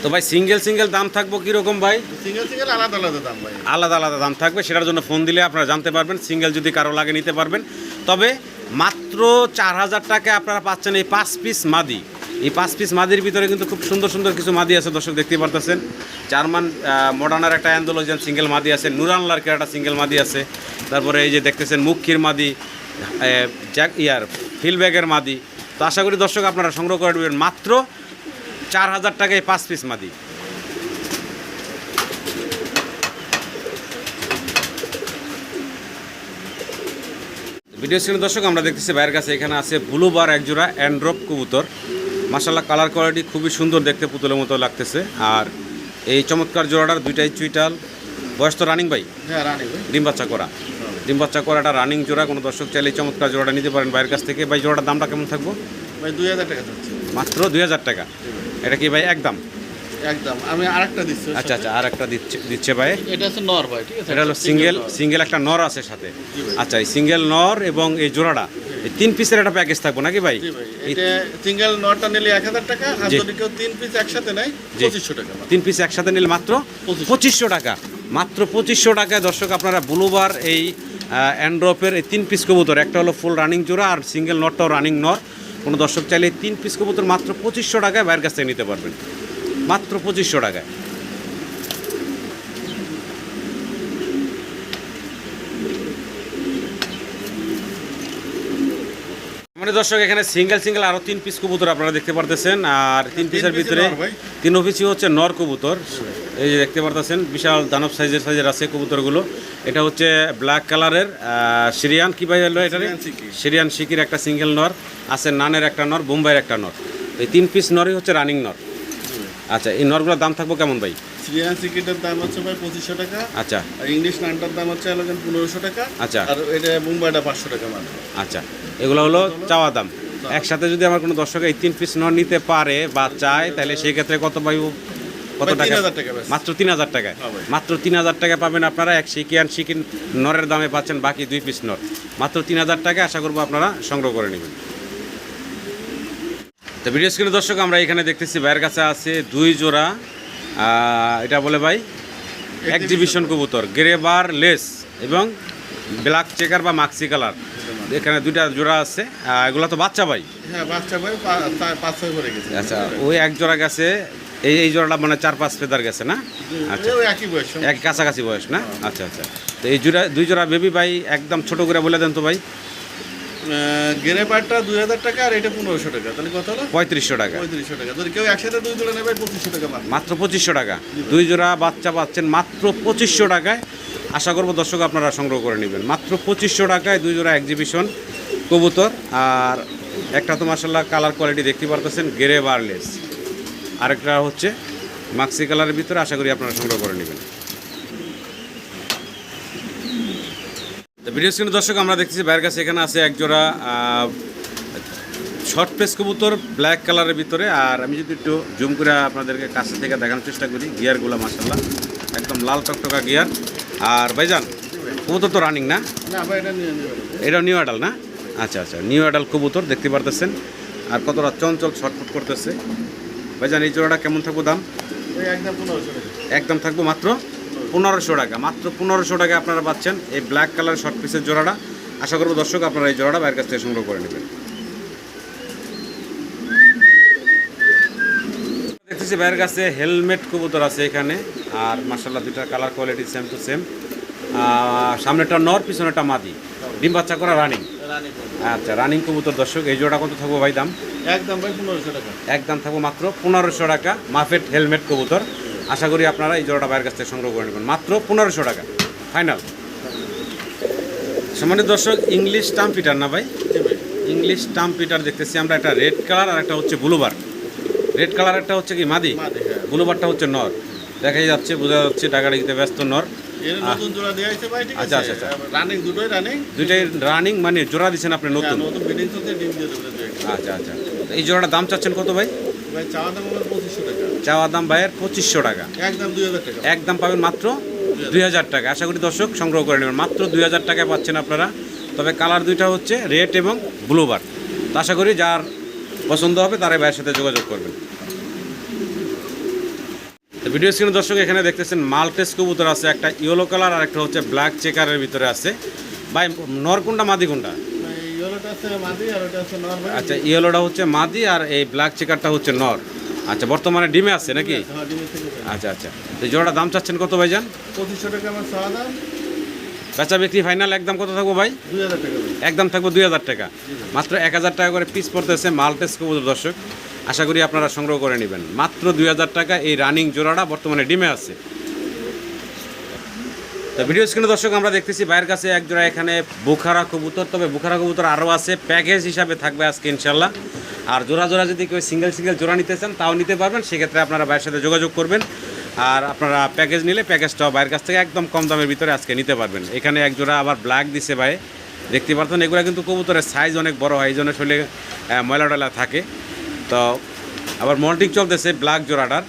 তো ভাই সিঙ্গেল দাম থাকবো কীরকম ভাই? সিঙ্গেল আলাদা আলাদা দাম ভাই। আলাদা আলাদা দাম থাকবে, সেটার জন্য ফোন দিলে আপনারা জানতে পারবেন। সিঙ্গেল যদি কারো লাগে নিতে পারবেন। তবে মাত্র 4000 টাকায় আপনারা পাচ্ছেন এই 5 পিস মাদি। এই 5 পিস মাদির ভিতরে কিন্তু খুব সুন্দর কিছু মাদি আছে, দর্শক দেখতে পারতেছেন। জার্মান মডার্নার একটা অ্যান্ডালুজিয়ান সিঙ্গেল মাদি আছে, নুরান লার্কের একটা সিঙ্গেল মাদি আছে, তারপরে এই যে দেখতেছেন মুখির মাদি, ফিল্ডব্যাগের মাদি। তো আশা করি দর্শক আপনারা সংগ্রহ করে নেবেন মাত্র 4000 টাকায় 5 পিস মাদি। ভিডিও স্ক্রিনে দর্শক আমরা দেখতেছি ভাইয়ের কাছে এখানে আছে ব্লুবার এক জোড়া অ্যান্ড্রপ কবুতর। মাশাআল্লাহ, কালার কোয়ালিটি খুবই সুন্দর, দেখতে পুতুলের মতো লাগতেছে। আর এই চমৎকার জোড়াটার দুইটাই চুইটাল। বয়স তো রানিং ভাই? হ্যাঁ রানিং ভাই। ডিম বাচ্চা করা একটা রানিং জোড়া। কোনো দর্শক চাইলে চমৎকার জোড়াটা নিতে পারেন ভাইয়ের কাছ থেকে। ভাই জোড়াটার দামটা কেমন থাকবো? ভাই 2000 টাকা যাচ্ছে। মাত্র 2000 টাকা। এটা কি ভাই একদম? একদম। আমি আরেকটা দিচ্ছি। আচ্ছা আচ্ছা, আর একটা দিচ্ছে ভাই। এটা হচ্ছে নর ভাই, ঠিক আছে। এটা হলো সিঙ্গেল একটা নর আছে সাথে। আচ্ছা, এই সিঙ্গেল নর এবং এই জোড়াটা, এই 3 পিসের একটা প্যাকেজ থাকবো নাকি ভাই? জি ভাই, এটা সিঙ্গেল নরটা নিলে 1000 টাকা, আর যদি কেউ 3 পিস একসাথে নেয় 2500 টাকা। 3 পিস একসাথে নিলে মাত্র 2500 টাকা। মাত্র 2500 টাকায় দর্শক আপনারা ব্লুবার এই অ্যান্ড্রপের এই 3 পিস কবুতর, একটা হলো ফুল রানিং জোড়া আর সিঙ্গেল নরটাও রানিং নর। কোনো দর্শক চাইলে 3 পিস কবুতর মাত্র 2500 টাকায় বাইরের কাছ থেকে নিতে পারবেন, মাত্র 2500 টাকায়। মানে দর্শক এখানে সিঙ্গেল আরও 3 পিস কবুতর আপনারা দেখতে পারতেছেন। আর 3 পিসের ভিতরে 3 পিসই হচ্ছে নর কবুতর। এই যে দেখতে পারতেছেন, বিশাল দানব সাইজের আছে কবুতরগুলো। এটা হচ্ছে ব্ল্যাক কালারের সিরিয়ান, কি ভাই হলো এটা? সিরিয়ান শিকির একটা সিঙ্গেল নর আছে, নানের একটা নর, বোম্বাইয়ের একটা নর। এই 3 পিস নরই হচ্ছে রানিং নর। আচ্ছা, এই নরগুলোর দাম থাকবো কেমন ভাই? সিরিয়ান সিকেটের দাম হচ্ছে ভাই 2500 টাকা। আচ্ছা আর ইংলিশ নানটার দাম হচ্ছে 1500 টাকা। আচ্ছা আর এটা মুম্বাইটা 500 টাকা মাত্র। আচ্ছা, এগুলো হলো চাওয়া দাম। একসাথে যদি আমার কোনো দর্শক এই 3 পিস নর নিতে পারে বা চায়, তাহলে সেই ক্ষেত্রে কত পাইব? কত ভাই, টাকা? 3000 টাকা ব্যাস। মাত্র 3000 টাকায়। হ্যাঁ ভাই। মাত্র 3000 টাকা পাবেন আপনারা। এক শিকিয়ান শিকিন নরের দামে পাচ্ছেন বাকি 2 পিস নর মাত্র 3000 টাকায়। আশা করবো আপনারা সংগ্রহ করে নেবেন। তো ভিডিও স্ক্রিনে দর্শক আমরা এখানে দেখতেছি ভাইয়ের কাছে আছে 2 জোড়া, এটা বলে ভাই এক্সিবিশন কবুতর, গ্রে বার লেস এবং ব্ল্যাক চেকার বা মাক্সি কালার। এখানে 2টা জোড়া আছে। এগুলো তো বাচ্চা ভাই? হ্যাঁ বাচ্চা ভাই 5-6 করে গেছে। আচ্ছা, ওই এক জোড়া গেছে, এই জোড়াটা মানে 4-5 ফেদার গেছে না? আচ্ছা, ওই একই বয়স। এক কাছাকাছি বয়স না? আচ্ছা আচ্ছা। তো এই জোড়া 2 জোড়া বেবি ভাই একদম ছোট করে বলে দেন তো ভাই। গেরে পাটটা 2000 টাকা আর এটা 1500 টাকা, তাহলে কত হলো? 3500 টাকা। 3500 টাকা। যদি কেউ একসাথে 2 জোড়া নেবে 2500 টাকা মাত্র। মাত্র 2500 টাকা। 2 জোড়া বাচ্চা পাচ্ছেন মাত্র 2500 টাকায়। আশা করবো দর্শক আপনারা সংগ্রহ করে নেবেন মাত্র 2500 টাকায় 2 জোড়া এক্সিবিশন কবুতর। আর একটা তো মাশাআল্লাহ কালার কোয়ালিটি দেখতে পারতেছেন, গ্রে বারলেস। আরেকটা হচ্ছে মাক্সি কালারের ভিতরে। আশা করি আপনারা সংগ্রহ করে নেবেন। তো ভিডিও স্ক্রিনে দর্শক আমরা দেখতেছি ভাইয়ের কাছে এখানে আছে এক জোড়া শর্ট পেস কবুতর ব্ল্যাক কালারের ভিতরে। আর আমি যদি একটু জুম করে আপনাদেরকে কাছে থেকে দেখানোর চেষ্টা করি, গিয়ারগুলো মাশাআল্লাহ একদম লাল টকটকা গিয়ার। আর ভাইজান কবুতর তো রানিং না? না ভাই এটা নিয়ে নেবেন। এটা নিউ অ্যাডাল না? আচ্ছা আচ্ছা, নিউ অ্যাডাল কবুতর দেখতে পারতেছেন। আর কতটা চঞ্চল ছটফট করতেছে। ভাইজান এই জোড়াটা কেমন থাকবো দাম? ওই একদম 1500 টাকা। একদম থাকবো মাত্র 1500 টাকা। মাত্র 1500 টাকা আপনারা পাচ্ছেন এই ব্ল্যাক কালার শর্ট পিসের জোড়াটা। আশা করবো দর্শক আপনারা এই জোড়াটা বাইরের কাছ থেকে সংগ্রহ করে নেবেন। দেখতেছি বাইরের কাছে হেলমেট কবুতর আছে এখানে। আর মাশাআল্লাহ 2টার colour quality same to same. সামনেটা নর, পিছনেটা মাদি, ডিম বাচ্চা করা রানিং। রানী করব। আচ্ছা, রানিং কবুতর দর্শক। এই জোড়া কত থাকবো ভাই দাম? একদম ভাই 1500 টাকা। একদম থাকবো মাত্র 1500 টাকা। মাফেট হেলমেট কবুতর। আশা করি আপনারা এই জোড়াটা বাইরের কাছ থেকে সংগ্রহ করে নেবেন মাত্র 1500 টাকা ফাইনাল। সম্মানিত দর্শক, ইংলিশ টার্ম পিটার না ভাই? জি ভাই। ইংলিশ টার্ম পিটার দেখতেছি আমরা। একটা রেড কালার আর একটা হচ্ছে ব্লুবার। রেড কালার একটা হচ্ছে কি মাদি, মাদি, হ্যাঁ। ব্লুবারটা হচ্ছে নর। দেখাই যাচ্ছে, বোঝা যাচ্ছে ডাকাডাকিতে ব্যস্ত নর। এর নতুন জোড়া দেয়া হয়েছে ভাই, ঠিক আছে? আচ্ছা, আচ্ছা, আচ্ছা। রানিং, দুটোই রানিং। দুইটাই রানিং, মানে জোড়া দিচ্ছেন আপনি নতুন? হ্যাঁ, নতুন বিডিং চলছে, ডিম দিয়ে দেবে দুই একটা। আচ্ছা আচ্ছা। তো এই জোড়াটার দাম চাচ্ছেন কত ভাই? ভাই চাওয়া দাম আমার 2500 টাকা। চাওয়া দাম ভাইয়ের 2500 টাকা। একদম 2000 টাকা। একদম পাবেন মাত্র 2000 টাকা। আশা করি দর্শক সংগ্রহ করে নেবেন মাত্র 2000 টাকায় পাচ্ছেন আপনারা। তবে কালার দুইটা হচ্ছে রেড এবং ব্লুবার। তো আশা করি যার পছন্দ হবে তারাই ভাইয়ের সাথে যোগাযোগ করবেন। তো ভিডিও স্ক্রিনে দর্শক এখানে দেখতেছেন মাল্টেস কবুতর আছে, একটা ইয়েলো কালার আর একটা হচ্ছে ব্ল্যাক চেকারের ভিতরে আছে। ভাই নর কোনটা মাদি কোনটা? ভাই ইয়েলোটা আছে মাদি আর ওটা আছে নর ভাই। আচ্ছা, ইয়েলোটা হচ্ছে মাদি আর এই ব্ল্যাক চেকারটা হচ্ছে নর। আচ্ছা, বর্তমানে ডিমে আছে নাকি? হ্যাঁ, ডিমের থেকে আছে। আচ্ছা আচ্ছা। তো এই জোড়াটা দাম চাচ্ছেন কত ভাইজান? 2500 টাকা আমার চাওয়া দাম। বেচা বিক্রি ফাইনাল একদম কত থাকবো ভাই? 2000 টাকা ভাই। একদম থাকবো 2000 টাকা। মাত্র 1000 টাকা করে পিস পড়তেছে মাল্টেস কবুতর দর্শক। আশা করি আপনারা সংগ্রহ করে নেবেন মাত্র 2000 টাকা। এই রানিং জোড়াটা বর্তমানে ডিমে আছে। তো ভিডিও স্ক্রিনে দর্শক আমরা দেখতেছি ভাইয়ের কাছে এক জোড়া এখানে বুখারা কবুতর। তবে বুখারা কবুতর আরও আছে, প্যাকেজ হিসাবে থাকবে আজকে ইনশাল্লাহ। আর জোড়া জোড়া যদি কেউ সিঙ্গেল সিঙ্গেল জোড়া নিতে চান তাও নিতে পারবেন। সেক্ষেত্রে আপনারা ভাইয়ের সাথে যোগাযোগ করবেন। আর আপনারা প্যাকেজ নিলে প্যাকেজটাও ভাইয়ের কাছ থেকে একদম কম দামের ভিতরে আজকে নিতে পারবেন। এখানে এক জোড়া আবার ব্ল্যাক দিছে ভাই, দেখতে পারতেন। এগুলো কিন্তু কবুতরের সাইজ অনেক বড় হয়, এই জন্য শরীরে ময়লা টয়লা থাকে। তো আবার মল্টিং চলতেছে ব্ল্যাক জোড়াটার,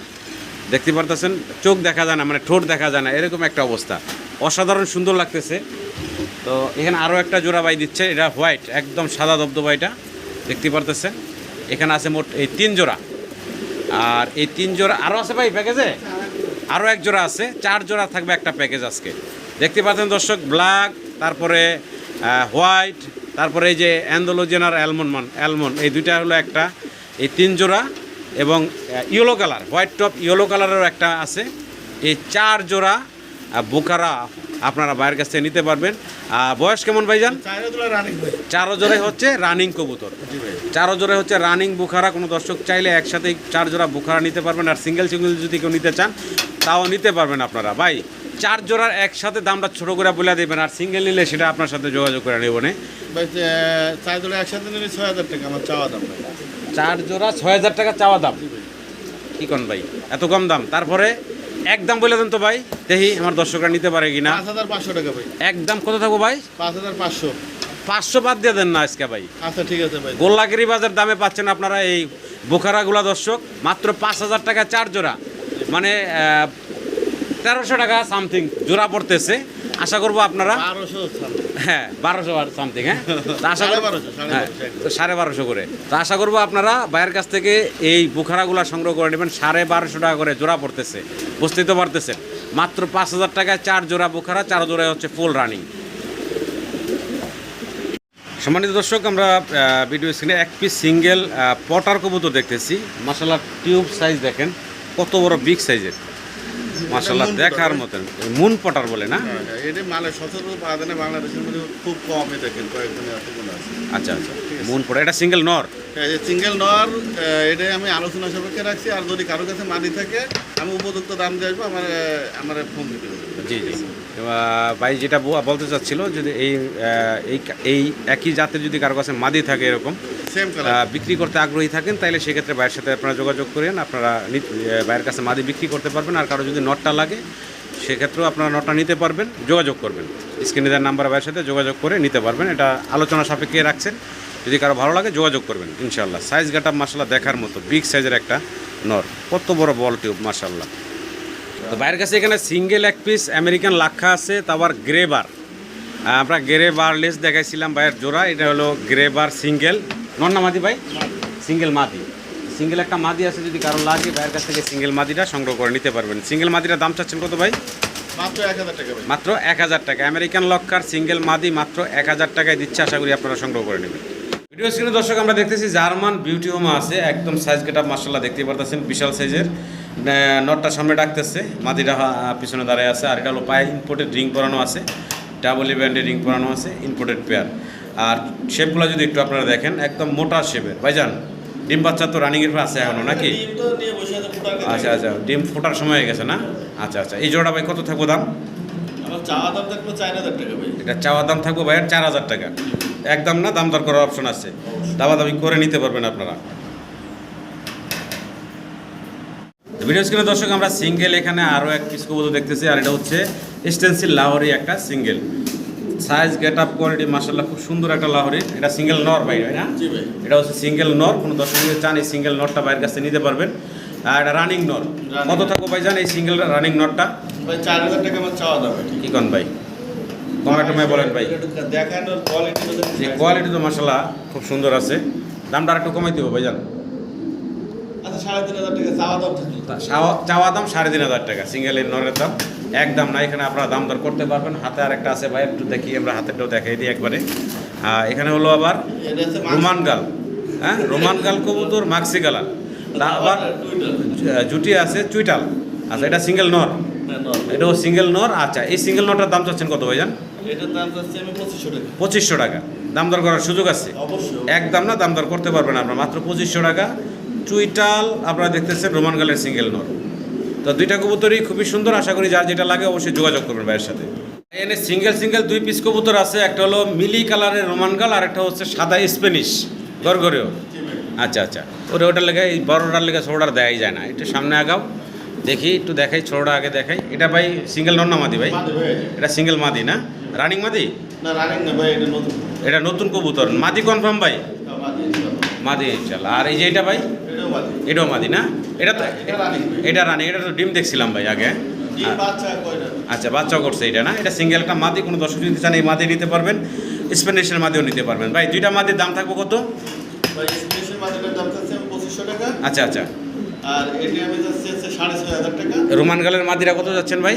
দেখতে পারতেছেন। চোখ দেখা যায় না, মানে ঠোঁট দেখা যায় না, এরকম একটা অবস্থা। অসাধারণ সুন্দর লাগতেছে। তো এখানে আরও একটা জোড়া বাই দিচ্ছে, এটা হোয়াইট, একদম সাদা দবদবা, এটা দেখতে পারতেছেন। এখানে আছে মোট এই 3 জোড়া। আর এই 3 জোড়া আরও আছে ভাই প্যাকেজে, আরও এক জোড়া আছে। 4 জোড়া থাকবে একটা প্যাকেজ আজকে। দেখতে পাচ্ছেন দর্শক, ব্ল্যাক, তারপরে হোয়াইট, তারপরে এই যে অ্যান্ডোলোজেন আর অ্যালমন্ড, এই দুইটা হলো একটা। এই 3 জোড়া এবং yellow colour, white top yellow কালারেরও একটা আছে। এই 4 জোড়া বুখারা আপনারা বাইরের কাছ থেকে নিতে পারবেন। বয়স কেমন ভাইজান? 4 জোড়াই হচ্ছে রানিং কবুতর। 4 জোড়াই হচ্ছে রানিং বুখারা। কোনো দর্শক চাইলে একসাথে 4 জোড়া বুখারা নিতে পারবেন। আর সিঙ্গেল সিঙ্গেল যদি কেউ নিতে চান তাও নিতে পারবেন আপনারা। ভাই 4 জোড়ার একসাথে দামটা ছোটো করে বলে দেবেন, আর সিঙ্গেল নিলে সেটা আপনার সাথে যোগাযোগ করে নেব। ভাই 4 জোড়া একসাথে নিলে 6000 টাকা আমার চাওয়া দাম ভাই। 4 জোড়া 6000 টাকা চাওয়া দাম। কি কোন ভাই, এত কম দাম? তারপরে একদম বলে দেন তো ভাই, দেখি আমার দর্শকরা নিতে পারে কিনা। 5500 টাকা ভাই। একদম কত থাকবো ভাই? 5500। 500 বাদ দিয়ে দেন না আজকে ভাই। আচ্ছা ঠিক আছে ভাই। গোল্লাগিরি বাজার দামে পাচ্ছেন আপনারা এই বোখারাগুলা দর্শক, মাত্র 5000 টাকা 4 জোড়া, মানে 1300 টাকা সামথিং জোড়া পড়তেছে। আশা করবো আপনারা 1200 হ্যাঁ 1200 সামথিং, হ্যাঁ তো আশা করবো 1250 হ্যাঁ তো 1250 করে। তো আশা করবো আপনারা ভাইয়ের কাছ থেকে এই বোখারাগুলা সংগ্রহ করে নেবেন। 1250 টাকা করে জোড়া পড়তেছে, বুঝতেই তো পারতেছেন। মাত্র 5000 টাকায় 4 জোড়া বোখারা, 4 জোড়ায় হচ্ছে ফুল রানিং। সম্মানিত দর্শক, আমরা ভিডিও স্ক্রিনে এক পিস সিঙ্গেল পটার কবুতর দেখতেছি। মাশাআল্লাহ টিউব সাইজ দেখেন কত বড়, বিগ সাইজের মাশাআল্লাহ, দেখার মতন। মুন পটার বলে না? এটা মালে সচরাচর পাওয়া যায় না বাংলাদেশের মধ্যে, খুব কমই দেখেন, কয়েকজনের হাতে কোনো আছে। আচ্ছা আচ্ছা, মুন পটা, এটা সিঙ্গেল নর? সিঙ্গেল নর, এটাই আমি আলোচনা সাপেক্ষে রাখছি। আর যদি কারো কাছে মাদি থাকে আমি উপযুক্ত দাম দিয়ে আসবো, আমার ফোন দিতে হবে। জি জি, ভাই যেটা বলতে চাচ্ছিল, যদি এই একই জাতের যদি কারো কাছে মাদি থাকে এরকম সেম কালার বিক্রি করতে আগ্রহী থাকেন, তাহলে সেক্ষেত্রে ভাইয়ের সাথে আপনারা যোগাযোগ করেন। আপনারা ভাইয়ের কাছে মাদি বিক্রি করতে পারবেন। আর কারো যদি নটটা লাগে সেক্ষেত্রেও আপনারা নটটা নিতে পারবেন, যোগাযোগ করবেন। স্ক্রিনে দেওয়ার নাম্বার ভাইয়ের সাথে যোগাযোগ করে নিতে পারবেন। এটা আলোচনা সাপেক্ষে রাখছেন, যদি কারো ভালো লাগে যোগাযোগ করবেন ইনশাল্লাহ। সাইজ গাটা মাশাআল্লাহ দেখার মতো, বিগ সাইজের একটা নর, কত বড় বল টিউব মাশাআল্লাহ। তো ভাইয়ের কাছে এখানে সিঙ্গেল এক পিস আমেরিকান লাক্ষা আছে, তারপর গ্রে বার। আমরা গ্রে বার লেস দেখাইছিলাম ভাইয়ের জোড়া, এটা হলো গ্রে বার সিঙ্গেল। নর না মাদি ভাই? সিঙ্গেল মাদি, সিঙ্গেল একটা মাদি আছে, যদি কারো লাগে ভাইয়ের কাছ থেকে সিঙ্গেল মাদিটা সংগ্রহ করে নিতে পারবেন। সিঙ্গেল মাদিটার দাম চাচ্ছেন কত ভাই? মাত্র 1000 টাকা ভাই। মাত্র 1000 টাকা। আমেরিকান লক্কার সিঙ্গেল মাদি মাত্র 1000 টাকায় দিচ্ছে। আশা করি আপনারা সংগ্রহ করে নেবেন। ভিডিও স্ক্রিনে দর্শক আমরা দেখতেছি জার্মান বিউটি হোমা আছে, একদম সাইজ গেটআপ মাশাআল্লাহ দেখতে পারতেছেন, বিশাল সাইজের। নটটা সামনে ডাকতেছে, মাদিটা পিছনে দাঁড়ায় আছে। আর এটা হলো পায়ে ইম্পোর্টেড রিং পরানো আছে, ডাবল ব্যান্ডের রিং পরানো আছে, ইম্পোর্টেড পেয়ার। আর শেপগুলো যদি একটু আপনারা দেখেন, একদম মোটা শেপের। ভাইজান ডিম বাচ্চা তো রানিংয়ের আছে এখনো নাকি? ডিম তো নিয়ে বসে আছে ফুটার কাছে। আচ্ছা আচ্ছা, ডিম ফোটার সময় হয়ে গেছে না? আচ্ছা আচ্ছা, এই জোড়া ভাই কত থাকবো দাম? আমার চাওয়া দাম থাকলো 4000 টাকা ভাই। এটা চাওয়া দাম থাকবো ভাইয়ের 4000 টাকা। একদম না, দাম দর করার অপশন আছে, দামাদামি করে নিতে পারবেন আপনারা। ভিডিও স্ক্রিনে দর্শক আমরা সিঙ্গেল এখানে আরও এক পিস কবুতর দেখতেছি। আর এটা হচ্ছে স্টেন্সিল লাহোরি একটা single, size get up quality মাশাআল্লাহ খুব সুন্দর একটা লাহোরি। এটা সিঙ্গেল নর ভাই, না? জি ভাই। এটা হচ্ছে সিঙ্গেল নর। কোনো দর্শক যদি চান এই সিঙ্গেল নরটা ভাইয়ের কাছে নিতে পারবেন। আর এটা রানিং নর, কত থাকবো ভাই জান এই সিঙ্গেল রানিং নরটা? ভাই 4000 টাকা আমার চাওয়া দাম ভাই। কি কন ভাই, কমেন্টে বলেন ভাই। দেখানোর কোয়ালিটি তো এই কোয়ালিটি তো মাশাআল্লাহ খুব সুন্দর আছে। দামটা আর একটু কমাই দিব ভাই জান। আচ্ছা 3500 টাকা চাওয়া দাম থাকলো। চাওয়া দাম 3500 টাকা সিঙ্গেল এর নরের দাম। একদম না, এখানে আপনারা দাম দর করতে পারবেন। হাতে আর একটা আছে ভাই, একটু দেখি, আমরা হাতেরটাও দেখাই দিই একবারে। এখানে হলো আবার এটা হচ্ছে রোমান গাল, হ্যাঁ রোমান গাল কবুতর, মাক্সি গালা, আবার জুটি আছে চুইটাল। আচ্ছা এটা সিঙ্গেল নর, এটাও সিঙ্গেল নর। আচ্ছা এই সিঙ্গেল নরটার দাম চাচ্ছেন কত ভাই জান? এটার দাম চাচ্ছি আমি 2500 টাকা। 2500 টাকা। দাম দর করার সুযোগ আছে অবশ্যই। একদম না, দাম দর করতে পারবেন আপনার মাত্র 2500 টাকা। চুইটাল আপনারা দেখতেছেন, রোমান গালের সিঙ্গেল নর। তো দুইটা কবুতরই খুবই সুন্দর। আশা করি যার যেটা লাগে অবশ্যই যোগাযোগ করবেন ভাইয়ের সাথে। এখানে সিঙ্গেল সিঙ্গেল 2 পিস কবুতর আছে, একটা হলো মিলি কালারের রোমান গাল, আর একটা হচ্ছে সাদা স্প্যানিশ গরগরেও। আচ্ছা আচ্ছা, ওটার লেগে এই বড়টার লেগে ছোটোটার দেখাই যায় না, একটু সামনে আগাও দেখি, একটু দেখাই, ছোটোটা আগে দেখাই। এটা ভাই সিঙ্গেল নর না মাদি ভাই? এটা সিঙ্গেল মাদি না, রানিং মাদি? না রানিং না ভাই, এটা নতুন। এটা নতুন কবুতর, মাদি কনফার্ম ভাই? মাদি মাদি ইনশাআল্লাহ। আর এই যে এটা ভাই? এটাও মাদি। এটাও মাদি না? এটা তো এটা রানিং। এটা রানিং, এটা তো ডিম দেখছিলাম ভাই আগে। ডিম বাচ্চা কয়টা? আচ্ছা বাচ্চাও করছে এটা না? এটা সিঙ্গেল একটা মাদি। কোনো দর্শক যদি চান এই মাদি নিতে পারবেন, স্প্যানিশের মাদিও নিতে পারবেন। ভাই দুইটা মাদির দাম থাকবো কত? ভাই স্পেশাল মাদিটার দাম চাচ্ছি আমি 2500 টাকা। আচ্ছা আচ্ছা, আর এটি আমি যাচ্ছি 6500 টাকা। রোমান গালের মাদিরা কত যাচ্ছেন ভাই?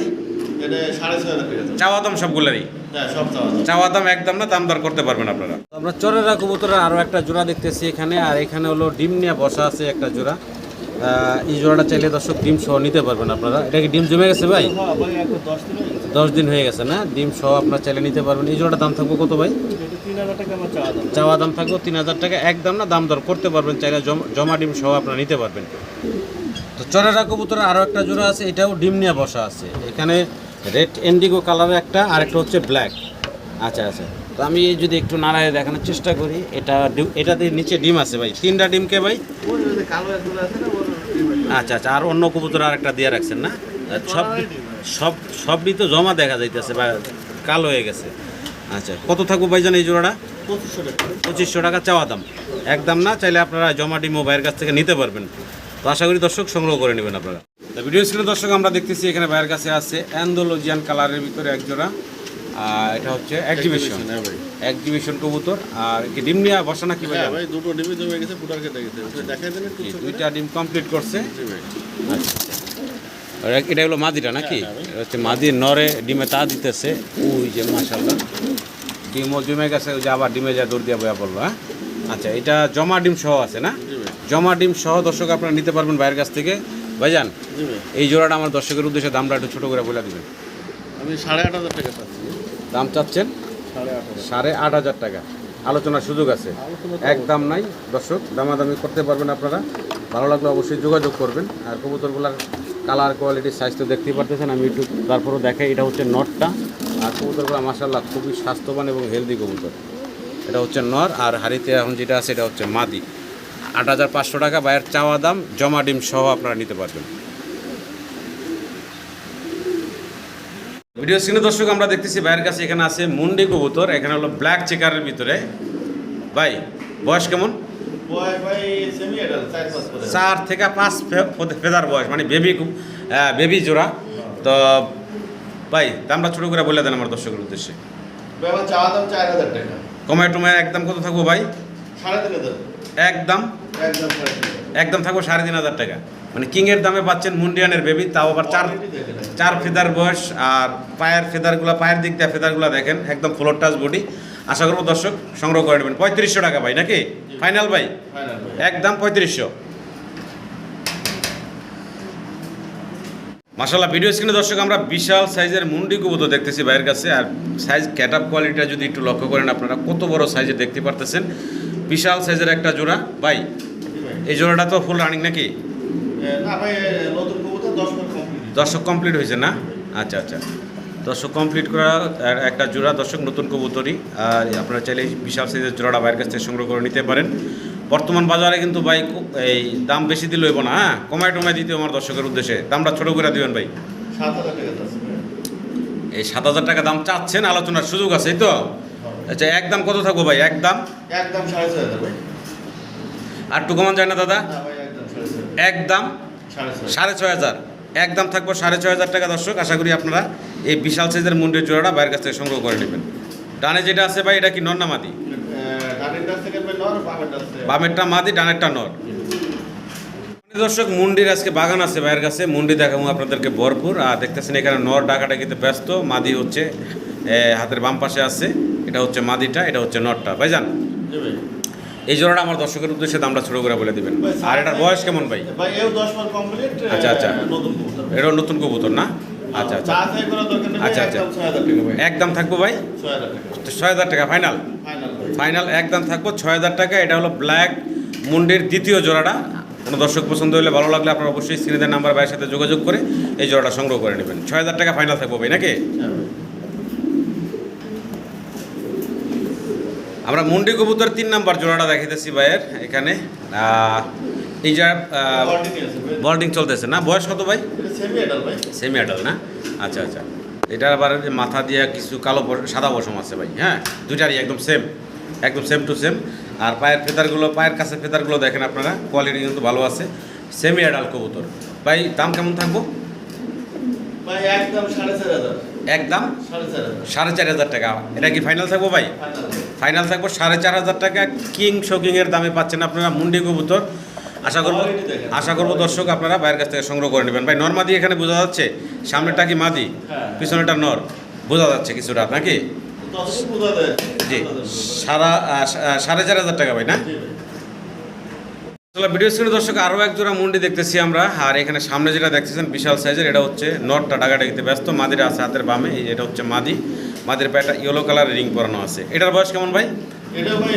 এটা 6500 টাকা। চাওয়া দাম সবগুলারই? হ্যাঁ সব চাওয়া দাম। চাওয়া দাম একদম না, দাম দর করতে পারবেন আপনারা। আমরা চরেরা কবুতরের আরও একটা জোড়া দেখতেছি এখানে। আর এখানে হলো ডিম নিয়ে বসা আছে একটা জোড়া। এই জোড়াটা চাইলে দর্শক ডিম সহ নিতে পারবেন আপনারা। এটা কি ডিম জমে গেছে ভাই? হ্যাঁ ভাই এখন 10 দিন হয়ে গেছে। 10 দিন হয়ে গেছে না? ডিম সহ আপনারা চাইলে নিতে পারবেন। এই জোড়াটার দাম থাকবো কত ভাই? এটা 3000 টাকা আমার চাওয়া দাম। চাওয়া দাম থাকবো 3000 টাকা একদম না, দাম দর করতে পারবেন, চাইলে জমা ডিম সহ আপনারা নিতে পারবেন। তো চরেরা কবুতরের আরও একটা জোড়া আছে, এটাও ডিম নিয়ে বসা আছে। এখানে রেড ইন্ডিগো কালারের একটা, আর একটা হচ্ছে ব্ল্যাক। আচ্ছা আচ্ছা, তো আমি যদি একটু নাড়ায় দেখানোর চেষ্টা করি, এটাতে নিচে ডিম আছে ভাই, 3টা ডিমকে ভাই? ওই যে কালো একগুলো আছে না ওর ডিম আছে। আচ্ছা আচ্ছা, আর অন্য কবুতর আর একটা দিয়ে রাখছেন না? সব সব সবই তো জমা দেখা যাইতেছে বা কালো হয়ে গেছে। আচ্ছা, কত থাকবো ভাইজান এই জোড়াটা? 2500 টাকা চাওয়া দাম, একদম না, চাইলে আপনারা জমা ডিমো ভাইয়ের কাছ থেকে নিতে পারবেন। তো আশা করি দর্শক সংগ্রহ করে নেবেন আপনারা। তো ভিডিও স্ক্রিনে দর্শক আমরা দেখতেছি এখানে ভাইয়ের কাছে আছে অ্যান্ডোলজিয়ান কালারের ভিতরে এক জোড়া, আর এটা হচ্ছে এক্সিবিশন কবুতর। আর কি ডিম নিয়ে বসা নাকি ভাই? ভাই দুটো ডিমই জমে গেছে, ফুটার কেটে গেছে, দেখাই দেন একটু। দুইটা ডিম কমপ্লিট করছে। জি ভাই। আচ্ছা, আর এটা হলো মাদিটা নাকি? এটা হচ্ছে মাদি, নরে ডিমে তা দিতেছে। ওই যে মাশাআল্লাহ ডিমও জমে গেছে, ওই যে আবার ডিমে যা দৌড় দিয়া বয়া পড়লো। হ্যাঁ, আচ্ছা, এটা জমা ডিম সহ আছে না? জমা ডিম সহ দর্শক আপনারা নিতে পারবেন ভাইয়ের কাছ থেকে। ভাইজান এই জোড়াটা আমার দর্শকের উদ্দেশ্যে দামটা একটু ছোটো করে বলে দিবেন। আমি 8,500 টাকা চাচ্ছি। দাম চাচ্ছেন 8,500 টাকা, আলোচনার সুযোগ আছে, একদম নাই দর্শক, দামাদামি করতে পারবেন আপনারা। ভালো লাগলে অবশ্যই যোগাযোগ করবেন। আর কবুতরগুলার কালার কোয়ালিটি সাইজ তো দেখতেই পারতেছেন, আমি একটু তারপরও দেখাই। এটা হচ্ছে নরটা, আর কবুতরগুলো মাশাআল্লাহ খুবই স্বাস্থ্যবান এবং হেলদি কবুতর। এটা হচ্ছে নর, আর হাড়িতে এখন যেটা আছে এটা হচ্ছে মাদি। 8,500 টাকা ভাইয়ের চাওয়া দাম, জমা ডিম সহ আপনারা নিতে পারবেন। ভিডিও স্ক্রিনে দর্শক আমরা দেখতেছি ভাইয়ের কাছে এখানে আছে মুন্ডি কবুতর। এখানে হলো ব্ল্যাক চেকারের ভিতরে। ভাই বয়স কেমন? ভাই সেমি অ্যাডাল্ট 4-5 করে। 4 থেকে 5 ফেদার বয়স, মানে বেবি জোড়া। তো ভাই দামটা ছোটো করে বলে দেন আমার দর্শকের উদ্দেশ্যে। ভাই আমার চাওয়া দাম 4,000 টাকা। কমায় টমায় একদম কত থাকবো ভাই? 3,500। একদম একদম 3,500। একদম থাকবো 3,500 টাকা। মানে কিংয়ের দামে পাচ্ছেন মুন্ডিয়ানের বেবি, তাও আবার 4 ফেদার বয়স। আর পায়ের ফেদারগুলো, পায়ের দিক দিয়ে ফেদারগুলো দেখেন, একদম ফ্লোর টাচ বডি। আশা করবো দর্শক সংগ্রহ করে নেবেন। 3,500 টাকা ভাই নাকি? ফাইনাল ভাই? একদম 3,500। মাশাআল্লাহ, ভিডিও স্ক্রিনে দর্শক আমরা বিশাল সাইজের মুন্ডি কবুতর দেখতেছি ভাইয়ের কাছে। আর সাইজ ক্যাটআপ কোয়ালিটিটা যদি একটু লক্ষ্য করেন আপনারা, কত বড় সাইজে দেখতে পারতেছেন। বিশাল সাইজের একটা জোড়া। ভাই এই জোড়াটা তো ফুল রানিং নাকি? না ভাই, নতুন কবুতর 10 মাস কমপ্লিট। দর্শক কমপ্লিট হয়েছে না? আচ্ছা আচ্ছা, দর্শক কমপ্লিট করা একটা জোড়া দর্শক, নতুন কবুতরই। আর আপনারা চাইলে এই বিশাল সাইজের জোড়াটা ভাইয়ের কাছ থেকে সংগ্রহ করে নিতে পারেন। বর্তমান বাজারে কিন্তু ভাই এই দাম বেশি দিলে হইব না, হ্যাঁ, কমায় টমায় দিতে আমার দর্শকের উদ্দেশ্যে। দামটা ছোটো করে দিবেন ভাই। 7,000 টাকা চাচ্ছি। এই 7,000 টাকা দাম চাচ্ছেন, আলোচনার সুযোগ আছে এই তো? আচ্ছা, একদম কত থাকবো ভাই? একদম 6,500 ভাই। আর টু কমান যায় না দাদা? না ভাই, একদম 6,500। একদম 6,500। একদম থাকবো 6,500 টাকা দর্শক। আশা করি আপনারা এই বিশাল সাইজের মুন্ডির জোড়াটা বাইরের কাছ থেকে সংগ্রহ করে নেবেন। ডানে যেটা আছে ভাই, এটা কি নর না মাদি? ডানেরটা থেকে ভাই নর, বামেরটা আছে। বামেরটা মাদি, ডানেরটা নর। দর্শক মুন্ডির আজকে বাগান আছে ভাইয়ের কাছে, মুন্ডি দেখাবো আপনাদেরকে ভরপুর। আর দেখতেছেন এখানে নর ডাকাটা কিন্তু ব্যস্ত, মাদি হচ্ছে হাতের বাম পাশে আছে। এটা হচ্ছে মাদিটা, এটা হচ্ছে নরটা। ভাইজান এই জোড়াটা আমার দর্শকের উদ্দেশ্যে দামটা ছোটো করে বলে দিবেন। আর এটার বয়স কেমন ভাই? ভাই এও 10 মাস কমপ্লিট। আচ্ছা আচ্ছা, নতুন কবুতর। এটাও নতুন কবুতর না? আচ্ছা আচ্ছা চাচাই করা দরকার নেই। আচ্ছা আচ্ছা, একদম 6,000 টাকা ভাই। একদম থাকবো ভাই 6,000 টাকা। 6,000 টাকা ফাইনাল? ফাইনাল ভাই। ফাইনাল একদম থাকবো 6,000 টাকা। এটা হলো ব্ল্যাক মুন্ডির দ্বিতীয় জোড়াটা। কোনো দর্শক পছন্দ হলে, ভালো লাগলে আপনারা অবশ্যই স্ক্রিনের নাম্বার ভাইয়ের সাথে যোগাযোগ করে এই জোড়াটা সংগ্রহ করে নেবেন। 6,000 টাকা ফাইনাল থাকবো ভাই নাকি? আমরা মুন্ডি কবুতর 3 নাম্বার জোড়াটা দেখাইতেছি ভাইয়ের এখানে। এই যা বল্ডিং চলতেছে না? বয়স কত ভাই? সেমি অ্যাডাল্ট ভাই। সেমি অ্যাডাল্ট না? আচ্ছা আচ্ছা, এটার আবার মাথা দিয়ে কিছু কালো সাদা পশম আছে ভাই। হ্যাঁ, দুইটারই একদম সেম, একদম সেম টু সেম। আর পায়ের ফেদারগুলো, পায়ের কাছে ফেদারগুলো দেখেন আপনারা, কোয়ালিটি কিন্তু ভালো আছে। সেমি অ্যাডাল্ট কবুতর। ভাই দাম কেমন থাকবো? ভাই একদম 4,500। একদম 4,500। 4,500 টাকা। এটা কি ফাইনাল থাকবো ভাই? ফাইনাল থাকবো 4,500 টাকা। কিং শোকিংয়ের দামে পাচ্ছেন আপনারা মুন্ডি কবুতর। আশা করবো দর্শক আপনারা বাইরের কাছ থেকে সংগ্রহ করে নেবেন। ভাই নর মাদি এখানে বোঝা যাচ্ছে, সামনেটা কি মাদি, পিছনেটা নর, বোঝা যাচ্ছে কিছুটা নাকি? জি, 4,500 টাকা ভাই না? ভিডিও স্ক্রিনে দর্শক আরও এক জোড়া মুন্ডি দেখতেছি আমরা। আর এখানে সামনে যেটা দেখতেছেন বিশাল সাইজের, এটা হচ্ছে নরটা ডাকাডাকিতে ব্যস্ত, মাদিরা আছে হাতের বামে। এটা হচ্ছে মাদি, মাদির পায়ে একটা ইয়েলো কালারের রিং পরানো আছে। এটার বয়স কেমন ভাই? এটা ভাই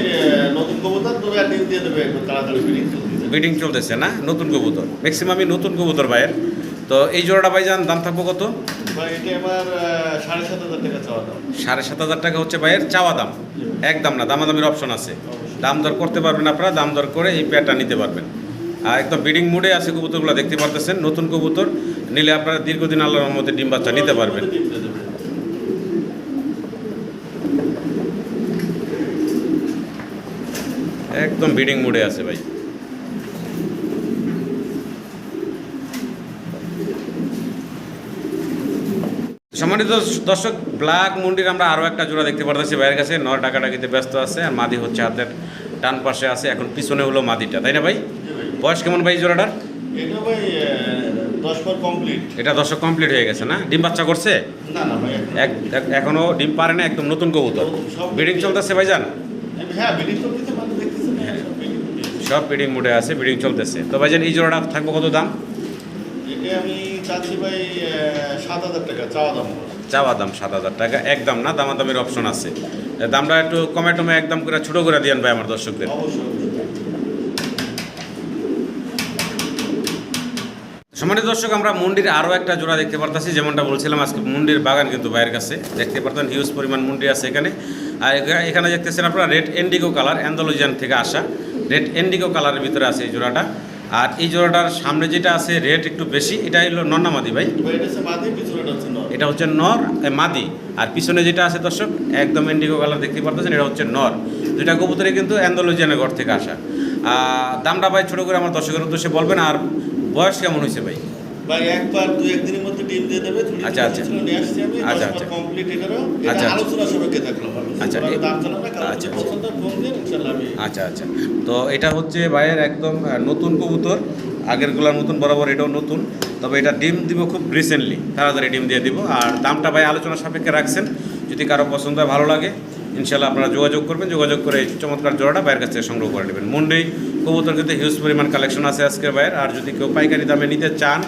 নতুন কবুতর, তবে ডিম দিয়ে দেবে একটু তাড়াতাড়ি। ব্রিডিং চলতেছে না? নতুন কবুতর, ম্যাক্সিমামই নতুন কবুতর ভাইয়ের। তো এই জোড়াটা ভাই যান দাম থাকবো কত? ভাই এটা আমার 7,500 টাকা চাওয়া দাম। 7,500 টাকা হচ্ছে ভাইয়ের চাওয়া দাম, একদম না, দামাদামির অপশন আছে। দাম দর করতে পারবেন আপনারা, দাম দর করে এই পেয়ারটা নিতে পারবেন। আর একদম ব্রিডিং মুডে আছে কবুতরগুলো, দেখতে পারতেছেন নতুন কবুতর। নিলে আপনারা দীর্ঘদিন আল্লাহর রহমতে ডিম বাচ্চা নিতে পারবেন। ডিম দিয়ে দেবে। একদম ব্রিডিং মোডে আছে ভাই। সম্মানিত দর্শক, ব্ল্যাক মুন্ডির আমরা আরও একটা জোড়া দেখতে পারতেছি ভাইয়ের কাছে। নর ডাকাডাকিতে ব্যস্ত আছে, আর মাদি হচ্ছে হাতের ডান পাশে আছে। এখন পিছনে হলো মাদিটা, তাই না ভাই? জি ভাই। বয়স কেমন ভাই জোড়াটার? এটা ভাই 10 পর কমপ্লিট। এটা দর্শক কমপ্লিট হয়ে গেছে না? ডিম বাচ্চা করছে? না না ভাই, এখনো ডিম পারে না, একদম নতুন কবুতর। সব ব্রিডিং চলতেছে ভাইজান? হ্যাঁ, বিডিং চলতেছে, মানে দেখতেছেন না, সব বিডিং। সব ব্রিডিং মোডে আছে, ব্রিডিং চলতেছে। তো ভাইজান এই জোড়াটা থাকবো কত দাম? এটা আমি চাচ্ছি ভাই 7,000 টাকা চাওয়া দাম। চাওয়া দাম 7,000 টাকা, একদম না, দামাদামির অপশন আছে। দামটা একটু কমে টমে একদম করে ছোটো করে দিয়েন ভাই আমার দর্শকদের। অবশ্যই অবশ্যই। সম্মানিত দর্শক, আমরা মুন্ডির আরও একটা জোড়া দেখতে পারতেছি। যেমনটা বলছিলাম, আজকে মুন্ডির বাগান কিন্তু ভাইয়ের কাছে দেখতে পারতেন, হিউজ পরিমাণ মুন্ডি আছে এখানে। আর এখানে দেখতেছেন আপনারা রেড এন্ডিগো কালার, অ্যান্ডালুজিয়ান থেকে আসা রেড এন্ডিগো কালারের ভিতরে আছে এই জোড়াটা। আর এই জোড়াটার সামনে যেটা আছে রেড একটু বেশি, এটা হলো নর না মাদি ভাই? ভাই এটা হচ্ছে মাদি, পিছনেটা হচ্ছে নর। এটা হচ্ছে নর, মাদি। আর পিছনে যেটা আছে দর্শক একদম ইন্ডিগো কালার দেখতে পারতেছেন, এটা হচ্ছে নর। দুইটা কবুতরে কিন্তু অ্যান্ডালুজিয়ানের ঘর থেকে আসা। দামটা ভাই ছোটো করে আমার দর্শকের উদ্দেশ্যে বলবেন। আর বয়স কেমন হয়েছে ভাই? ভাই একবার 2-1 দিনের মধ্যে ডিম দিয়ে দেবে। আচ্ছা, আচ্ছা। নিয়ে আসছি আমি, আচ্ছা, 10 আচ্ছা। কমপ্লিট। এটারও আচ্ছা, এটা আচ্ছা। আলোচনা সাপেক্ষে থাকলো। আচ্ছা, আমি দাম জানাবো না, কারণ আচ্ছা, যদি পছন্দ হয় ফোন দিন, ইনশাআল্লাহ আমি। আচ্ছা আচ্ছা। তো এটা হচ্ছে ভাইয়ের একদম নতুন কবুতর, আগেরগুলোর মতন বরাবর এটাও নতুন। তবে এটা ডিম দিব খুব রিসেন্টলি, তাড়াতাড়ি ডিম দিয়ে দিব। আর দামটা ভাই আলোচনা সাপেক্ষে রাখছেন, যদি কারো পছন্দ হয়, ভালো লাগে, ইনশাল্লাহ আপনারা যোগাযোগ করবেন। যোগাযোগ করে এই চমৎকার জোড়াটা ভাইয়ের কাছ থেকে সংগ্রহ করে নেবেন। মুন্ডি কবুতর কিন্তু হিউজ পরিমাণ কালেকশন আছে আজকের ভাইয়ের। আর যদি কেউ পাইকারি দামে নিতে চান,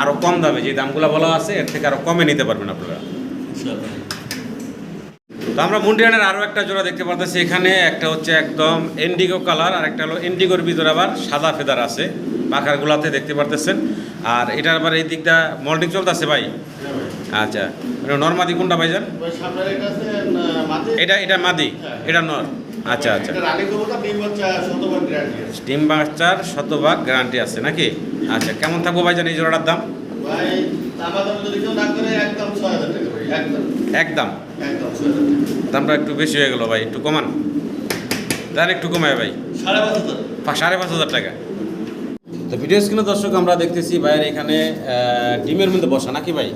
আরও কম দামে যে দামগুলো বলা আছে এর থেকে আরও কমে নিতে পারবেন আপনারা। ইনশাআল্লাহ। তো আমরা মুন্ডিয়ানের আরও একটা জোড়া দেখতে পারতেছি এখানে। একটা হচ্ছে একদম ইন্ডিগো কালার, আর একটা হলো ইন্ডিগোর ভিতরে আবার সাদা ফেদার আছে পাখারগুলাতে দেখতে পারতেছেন। আর এটার আবার এই দিকটা মল্টিং চলতেছে ভাই। হ্যাঁ ভাই। আচ্ছা, নর্মাদি কোনটা ভাইজান? ভাই সামনের এটা আছে মাদি। এটা মাদি, হ্যাঁ। এটা নর। আচ্ছা আচ্ছা। এটা রানী কবুতর, ডিম বাচ্চা 100% গ্যারান্টি আছে। ডিম বাচ্চার 100% গ্যারান্টি আছে নাকি? আচ্ছা, কেমন থাকবো ভাইজান এই জোড়াটার দাম? ভাই আমাদের যদি কেউ না করে একদম 6,000 টাকা ভাই, একদম একদম। একদম 6,000 টাকা। দামটা একটু বেশি হয়ে গেল ভাই, একটু কমান, দেন একটু কমায় ভাই। 5,500। 5,500 টাকা। তো ভিডিও স্ক্রিনে দর্শক আমরা দেখতেছি ভাইয়ের এখানে ডিমের মধ্যে বসা নাকি ভাই?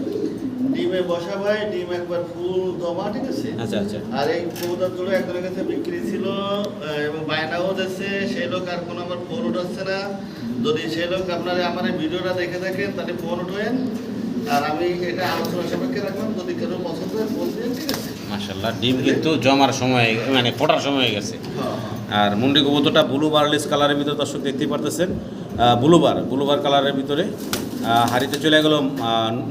ডিমে বসা ভাই, ডিম একবার ফুল দমা, ঠিক আছে। আচ্ছা আচ্ছা। আর এই কবুতর জোড়া একজনের কাছে বিক্রি ছিল এবং বায়নাও দিচ্ছে, সেই লোক আর কোনো আমার ফোন উঠাচ্ছে না। যদি সেই লোক আপনারা আমার এই ভিডিওটা দেখে থাকেন, তাহলে ফোন উঠবেন। আর আমি এটা আলোচনা সাপেক্ষে রাখলাম, যদি কেউ পছন্দ হয় ফোন দিন, ঠিক আছে। মাশাআল্লাহ, ডিম কিন্তু জমার সময়, মানে ফোটার সময় হয়ে গেছে। আর মুন্ডি কবুতরটা ব্লু বারলেস কালারের ভিতরে দর্শক দেখতেই পারতেছেন, ব্লুবার কালারের ভিতরে। হাড়িতে চলে গেল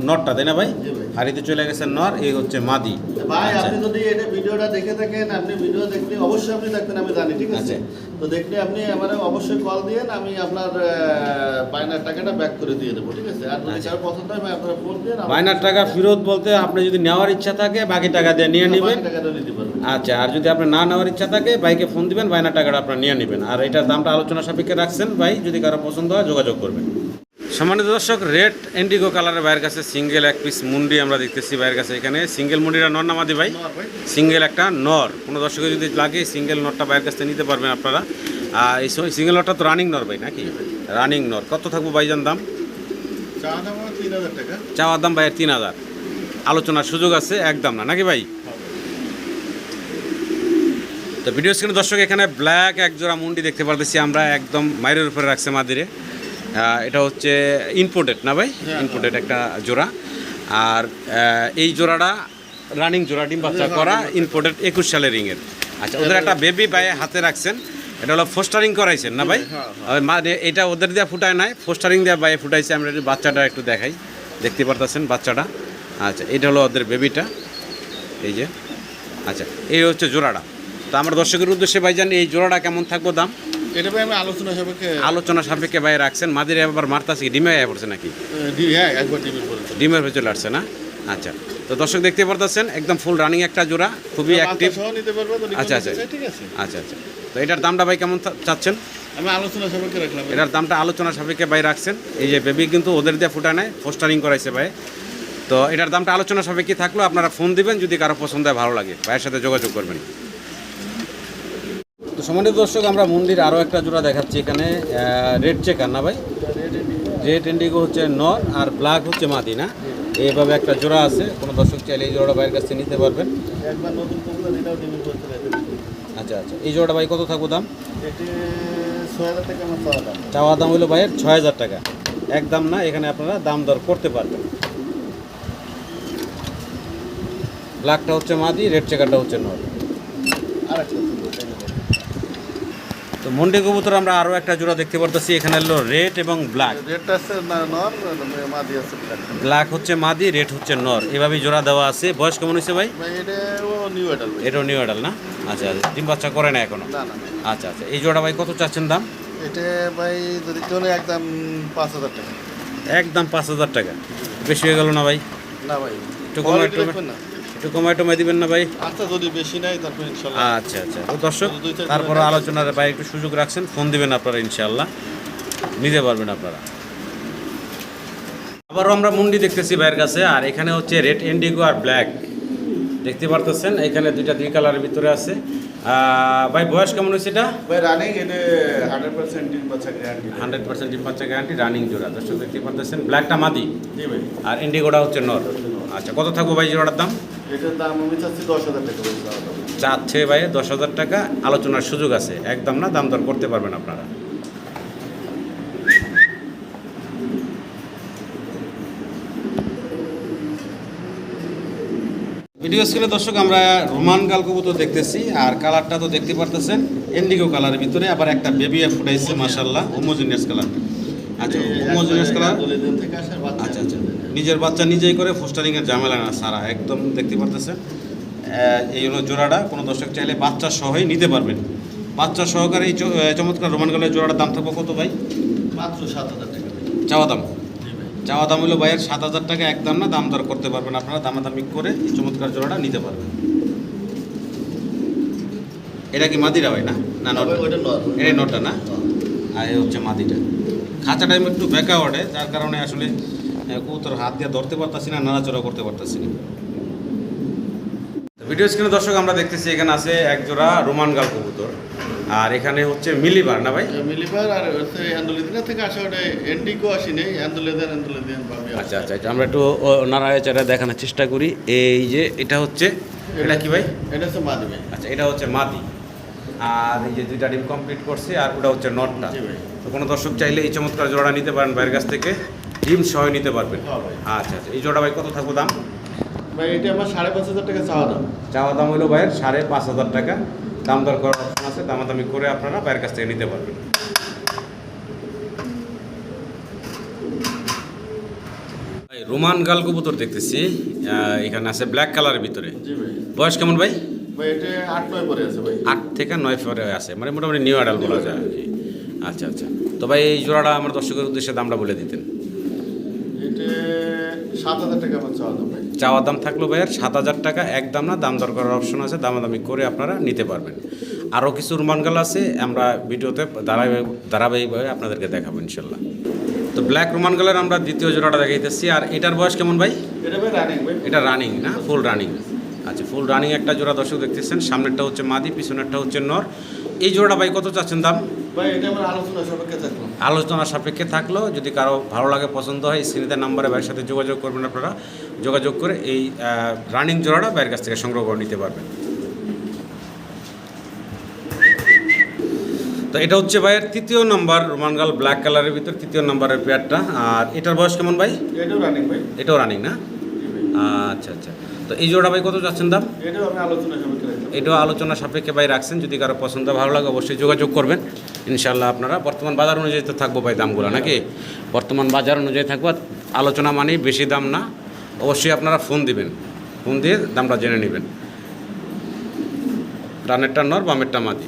নরটা, তাই না ভাই? জি ভাই। হাড়িতে চলে গেছে নর, এই হচ্ছে মাদি। ভাই আচ্ছা। আপনি যদি এটা ভিডিওটা দেখে থাকেন, আপনি ভিডিও দেখলে অবশ্যই আপনি দেখবেন, আমি জানি, ঠিক আছে। আচ্ছা। তো দেখলে আপনি আমার অবশ্যই কল দিয়েন, আমি আপনার বায়নার টাকাটা ব্যাক করে দিয়ে দেবো, ঠিক আছে। আর যদি আচ্ছা। কারো পছন্দ হয় ভাই, আপনারা ফোন দিন। বায়নার টাকা ফেরত বলতে আপনি যদি নেওয়ার ইচ্ছা থাকে বাকি টাকা দিয়ে নিয়ে নেবেন। টাকাটা নিতে পারবেন। আচ্ছা, আর যদি আপনি না নেওয়ার ইচ্ছা থাকে বাইকে ফোন দিবেন, বায়নার টাকাটা আপনার নিয়ে নেবেন। আর এটার দামটা আলোচনা সাপেক্ষে রাখছেন ভাই, যদি কারো পছন্দ হয় যোগাযোগ করবেন। সম্মানিত দর্শক, রেড ইন্ডিগো কালারের ভাইয়ের কাছে সিঙ্গেল এক পিস মুন্ডি আমরা দেখতেছি ভাইয়ের কাছে এখানে। সিঙ্গেল মুন্ডিটা নর না মাদি ভাই? নর ভাই। সিঙ্গেল একটা নর। কোনো দর্শকের যদি লাগে সিঙ্গেল নরটা ভাইয়ের কাছ থেকে নিতে পারবেন আপনারা। আর এই সিঙ্গেল নরটা তো রানিং নর ভাই নাকি? রানিং নর। কত থাকবো ভাইজান দাম? চাওয়া দাম আমার 3,000 টাকা। চাওয়ার দাম ভাইয়ের 3,000, আলোচনার সুযোগ আছে, একদম না নাকি ভাই? তো ভিডিও স্ক্রিনে দর্শক এখানে ব্ল্যাক এক জোড়া মুন্ডি দেখতে পারতেছি আমরা, একদম মাইরের উপরে রাখছে মাদিরে। এটা হচ্ছে ইম্পোর্টেড না ভাই? হ্যাঁ, ইম্পোর্টেড একটা জোড়া। আর এই জোড়াটা রানিং জোড়া, ডিম বাচ্চা করা, ইম্পোর্টেড 21 সালের রিংয়ের। আচ্ছা, ওদের একটা বেবি ভাই হাতে রাখছেন, এটা হলো ফোস্টারিং করাইছেন না ভাই? মানে এটা ওদের দিয়ে ফুটায় নাই, ফোস্টারিং দিয়ে ভাই ফুটাইছে। আমরা একটু বাচ্চাটা একটু দেখাই, দেখতে পারতেছেন বাচ্চাটা। আচ্ছা, এটা হলো ওদের বেবিটা, এই যে। আচ্ছা, এই হচ্ছে জোড়াটা। তো আমার দর্শকের উদ্দেশ্যে ভাইজান এই জোড়াটা কেমন থাকবো দাম? এটা ভাই আমি আলোচনা সাপেক্ষে আলোচনা সাপেক্ষে ভাই রাখছেন। মাদির আবার মারতাছে কি, ডিমে পড়ছে নাকি? হ্যাঁ, একবার টিভির পরে ডিমের ভেতরে আসছে না? আচ্ছা, তো দর্শক দেখতে পারতেছেন একদম ফুল রানিং একটা জোড়া, খুবই অ্যাক্টিভ। সহ নিতে পারবে, যদি আচ্ছা, কেউ আচ্ছা। নিতে চায়, ঠিক আছে। আচ্ছা আচ্ছা। তো এটার দামটা ভাই কেমন চাচ্ছেন? আমি আলোচনা সাপেক্ষে রাখলাম। এটার দামটা আলোচনা সাপেক্ষে ভাই রাখছেন। এই যে বেবি কিন্তু ওদের দিয়ে ফুটা নেয়, পোস্টারিং করাইছে ভাই। তো এটার দামটা আলোচনা সাপেক্ষে থাকলেও আপনারা ফোন দিবেন, যদি কারো পছন্দ হয় ভালো লাগে ভাইয়ের সাথে যোগাযোগ করবেন। তো সম্মানিত দর্শক, আমরা মন্দির আরও একটা জোড়া দেখাচ্ছি এখানে, রেড চেকার না ভাই? রেড ইন্ডিগো হচ্ছে নর আর ব্ল্যাক হচ্ছে মাদি না? এইভাবে একটা জোড়া আছে, কোনো দর্শক চাইলে এই জোড়াটা ভাইয়ের কাছ থেকে নিতে পারবেন। একবার নতুন কবুতর এটাও ডিমে করতে পারবে। আচ্ছা আচ্ছা, এই জোড়াটা ভাই কত থাকবো দাম? এটি 6000 টাকা আমার চাওয়া দাম। চাওয়া দাম হলো ভাইয়ের 6000 টাকা, একদম না, এখানে আপনারা দাম দর করতে পারবেন। ব্ল্যাকটা হচ্ছে মাদি, রেড চেকারটা হচ্ছে নর। আর একটা তো মন্ডি কবুতর আমরা আরও একটা জোড়া দেখতে পারতেছি, এখানে হলো রেড এবং ব্ল্যাক। রেটটা আছে নর, মাদি আছে ব্ল্যাক। ব্ল্যাক হচ্ছে মাদি, রেড হচ্ছে নর, এভাবেই জোড়া দেওয়া আছে। বয়স কেমন হয়েছে ভাই? ভাই এটাও নিউ অ্যাডাল্ট। এটাও নিউ অ্যাডাল না? আচ্ছা আচ্ছা, ডিম বাচ্চা করে না এখনো? না না, আচ্ছা আচ্ছা, এই জোড়া ভাই কত চাচ্ছেন দাম? এটা ভাই যদি চলে একদম 5000 টাকা। একদম 5000 টাকা, বেশি হয়ে গেল না ভাই? না ভাই, একটু কমায় টমায় দিবেন না ভাই? আচ্ছা যদি বেশি নাই তারপর ইনশাআল্লাহ। আচ্ছা আচ্ছা, তো দর্শক দুই চার তারপরে জোড়া আলোচনার ভাই একটু সুযোগ রাখছেন, ফোন দিবেন আপনারা, ইনশাআল্লাহ নিতে পারবেন আপনারা। আবারও আমরা মুন্ডি দেখতেছি ভাইয়ের কাছে, আর এখানে হচ্ছে রেড ইন্ডিগো আর ব্ল্যাক দেখতে পারতেছেন, এখানে দুই কালারের ভিতরে আছে। ভাই বয়স কেমন হয়েছে এটা? ভাই রানিং এটা 100% ডিম বাচ্চা গ্যারান্টি। 100% ডিম বাচ্চা গ্যারান্টি, রানিং জোড়া দর্শক দেখতে পারতেছেন। ব্ল্যাকটা মাদি জি ভাই। আর ইন্ডিগোটা হচ্ছে নর। আচ্ছা, কত থাকবো ভাই জোড়াটার দাম? এটার দাম আমি চাচ্ছি 10000 টাকা ভাই চাওয়া দাম। চাচ্ছে ভাই 10,000 টাকা, আলোচনার সুযোগ আছে, একদম না, দাম দর করতে পারবেন আপনারা। ভিডিও স্ক্রিনে দর্শক আমরা রোমান গাল কবুতর দেখতেছি, আর কালারটা তো দেখতে পারতেছেন ইন্ডিগো কালারের ভিতরে, আবার একটা বেবি ফুটাইছে মাশাআল্লাহ, হোমোজিনিয়াস কালার। আচ্ছা, হোমোজিনিয়াস কালার। দলিদান থেকে আসা বাচ্চা। আচ্ছা আচ্ছা, নিজের বাচ্চা নিজেই করে, ফোস্টারিংয়ের ঝামেলা না সারা, একদম দেখতে পারতেছেন। এই হলো জোড়াটা, কোনো দর্শক চাইলে বাচ্চা সহই নিতে পারবেন। বাচ্চা সহকারে এই চমৎকার রোমান গালের জোড়াটার দাম থাকবে কত ভাই? মাত্র 7000 টাকা ভাই। চাওয়া দাম? জি ভাই। চাওয়া দাম হলো ভাইয়ের 7000 টাকা, একদম না, দাম দর করতে পারবেন আপনারা, দামাদামি করে এই চমৎকার জোড়াটা নিতে পারবেন। এটা কি মাদিরা ভাই? না না, নট। ওইটা নর। এটা নটটা না, আর এই হচ্ছে মাদিটা। খাঁচা টাইম একটু বেঁকা ওঠে, যার কারণে আসলে কবুতর হাত দিয়ে ধরতে পারতাছি না, নাড়াচড়া করতে পারতাছি না। ভিডিও স্ক্রিনে দর্শক আমরা দেখতেছি এখানে আছে এক জোড়া রোমান গাল কবুতর, আর এখানে হচ্ছে মিলিবার না ভাই? মিলিবার আর হচ্ছে অ্যান্ডোলেদিনা থেকে আসা ওটা এন্ডিকো আসেনি, অ্যান্ডোলেদিয়ান পাবে। আচ্ছা আচ্ছা, আমরা একটু নাড়ায় চাড়া দেখানোর চেষ্টা করি। এই যে এটা হচ্ছে, এটা কি ভাই? এটা হচ্ছে মাদি ভাই। আচ্ছা, এটা হচ্ছে মাদি, আর এই যে দুইটা ডিম কমপ্লিট করছে, আর ওটা হচ্ছে নটটা। জি ভাই। তো কোনো দর্শক চাইলে এই চমৎকার জোড়া নিতে পারেন ভাইয়ের কাছ থেকে, ডিম সহ নিতে পারবেন। হ্যাঁ ভাই। আচ্ছা আচ্ছা, এই জোড়া ভাই কত থাকবো দাম? ভাই এটা আমার 5500 টাকা চাওয়া দাম। চাওয়া দাম হলো ভাইয়ের 5500 টাকা, দাম দর করার অপশন আছে, দামাদামি করে আপনারা ভাইয়ের কাছ থেকে নিতে পারবেন। রোমান গাল কবুতর দেখতেছি, এখানে আছে ব্ল্যাক কালারের ভিতরে। জি ভাই। বয়স কেমন ভাই? ভাই এটা 8-9 পরে আছে ভাই। 8 থেকে 9 পরে আছে, মানে মোটামুটি নিউ অ্যাডাল বলা যায় আর কি। আচ্ছা আচ্ছা, তো ভাই এই জোড়াটা আমার দর্শকের উদ্দেশ্যে দামটা বলে দিতেন। এটা 7000 টাকা আমার চাওয়া দাম ভাই। চাওয়া দাম থাকলো ভাইয়ের 7000 টাকা, একদম না, দাম দর করার অপশন আছে, দামাদামি করে আপনারা নিতে পারবেন। আরও কিছু রোমান গাল আছে, আমরা ভিডিওতে ধারাবাহিকভাবে আপনাদেরকে দেখাবো ইনশাল্লাহ। তো ব্ল্যাক রোমান গালের আমরা দ্বিতীয় জোড়াটা দেখাইতেছি, আর এটার বয়স কেমন ভাই? এটা ভাই রানিং ভাই। এটা রানিং না, ফুল রানিং? আচ্ছা, ফুল রানিং একটা জোড়া দর্শক দেখতেছেন, সামনেরটা হচ্ছে মাদি, পিছনেরটা হচ্ছে নর। এই জোড়াটা ভাই কত চাচ্ছেন দাম? ভাই এটা আমার আলোচনা সাপেক্ষে থাকলো। আলোচনা সাপেক্ষে থাকলো, যদি কারো ভালো লাগে, পছন্দ হয়, স্ক্রিনের নাম্বারে ভাইয়ের সাথে যোগাযোগ করবেন আপনারা, যোগাযোগ করে এই রানিং জোড়াটা ভাইয়ের কাছ থেকে সংগ্রহ করে নিতে পারবেন। তো এটা হচ্ছে ভাইয়ের তৃতীয় নম্বর রোমান গাল ব্ল্যাক কালারের ভিতর তৃতীয় নম্বরের পেয়ারটা, আর এটার বয়স কেমন ভাই? এটাও রানিং ভাই। এটাও রানিং না? জি ভাই। আচ্ছা আচ্ছা, তো এই জোড়া ভাই কত যাচ্ছেন দাম? এটাও আমি আলোচনা সাপেক্ষে রাখলাম। এটাও আলোচনা সাপেক্ষে ভাই রাখছেন, যদি কারো পছন্দ ভালো লাগে অবশ্যই যোগাযোগ করবেন ইনশাল্লাহ। আপনারা বর্তমান বাজার অনুযায়ী তো থাকবো ভাই দামগুলো নাকি? বর্তমান বাজার অনুযায়ী থাকবো, আলোচনা মানেই বেশি দাম না, অবশ্যই আপনারা ফোন দিবেন, ফোন দিয়ে দামটা জেনে নেবেন। ডানেরটা নর, বামেরটা মাদি।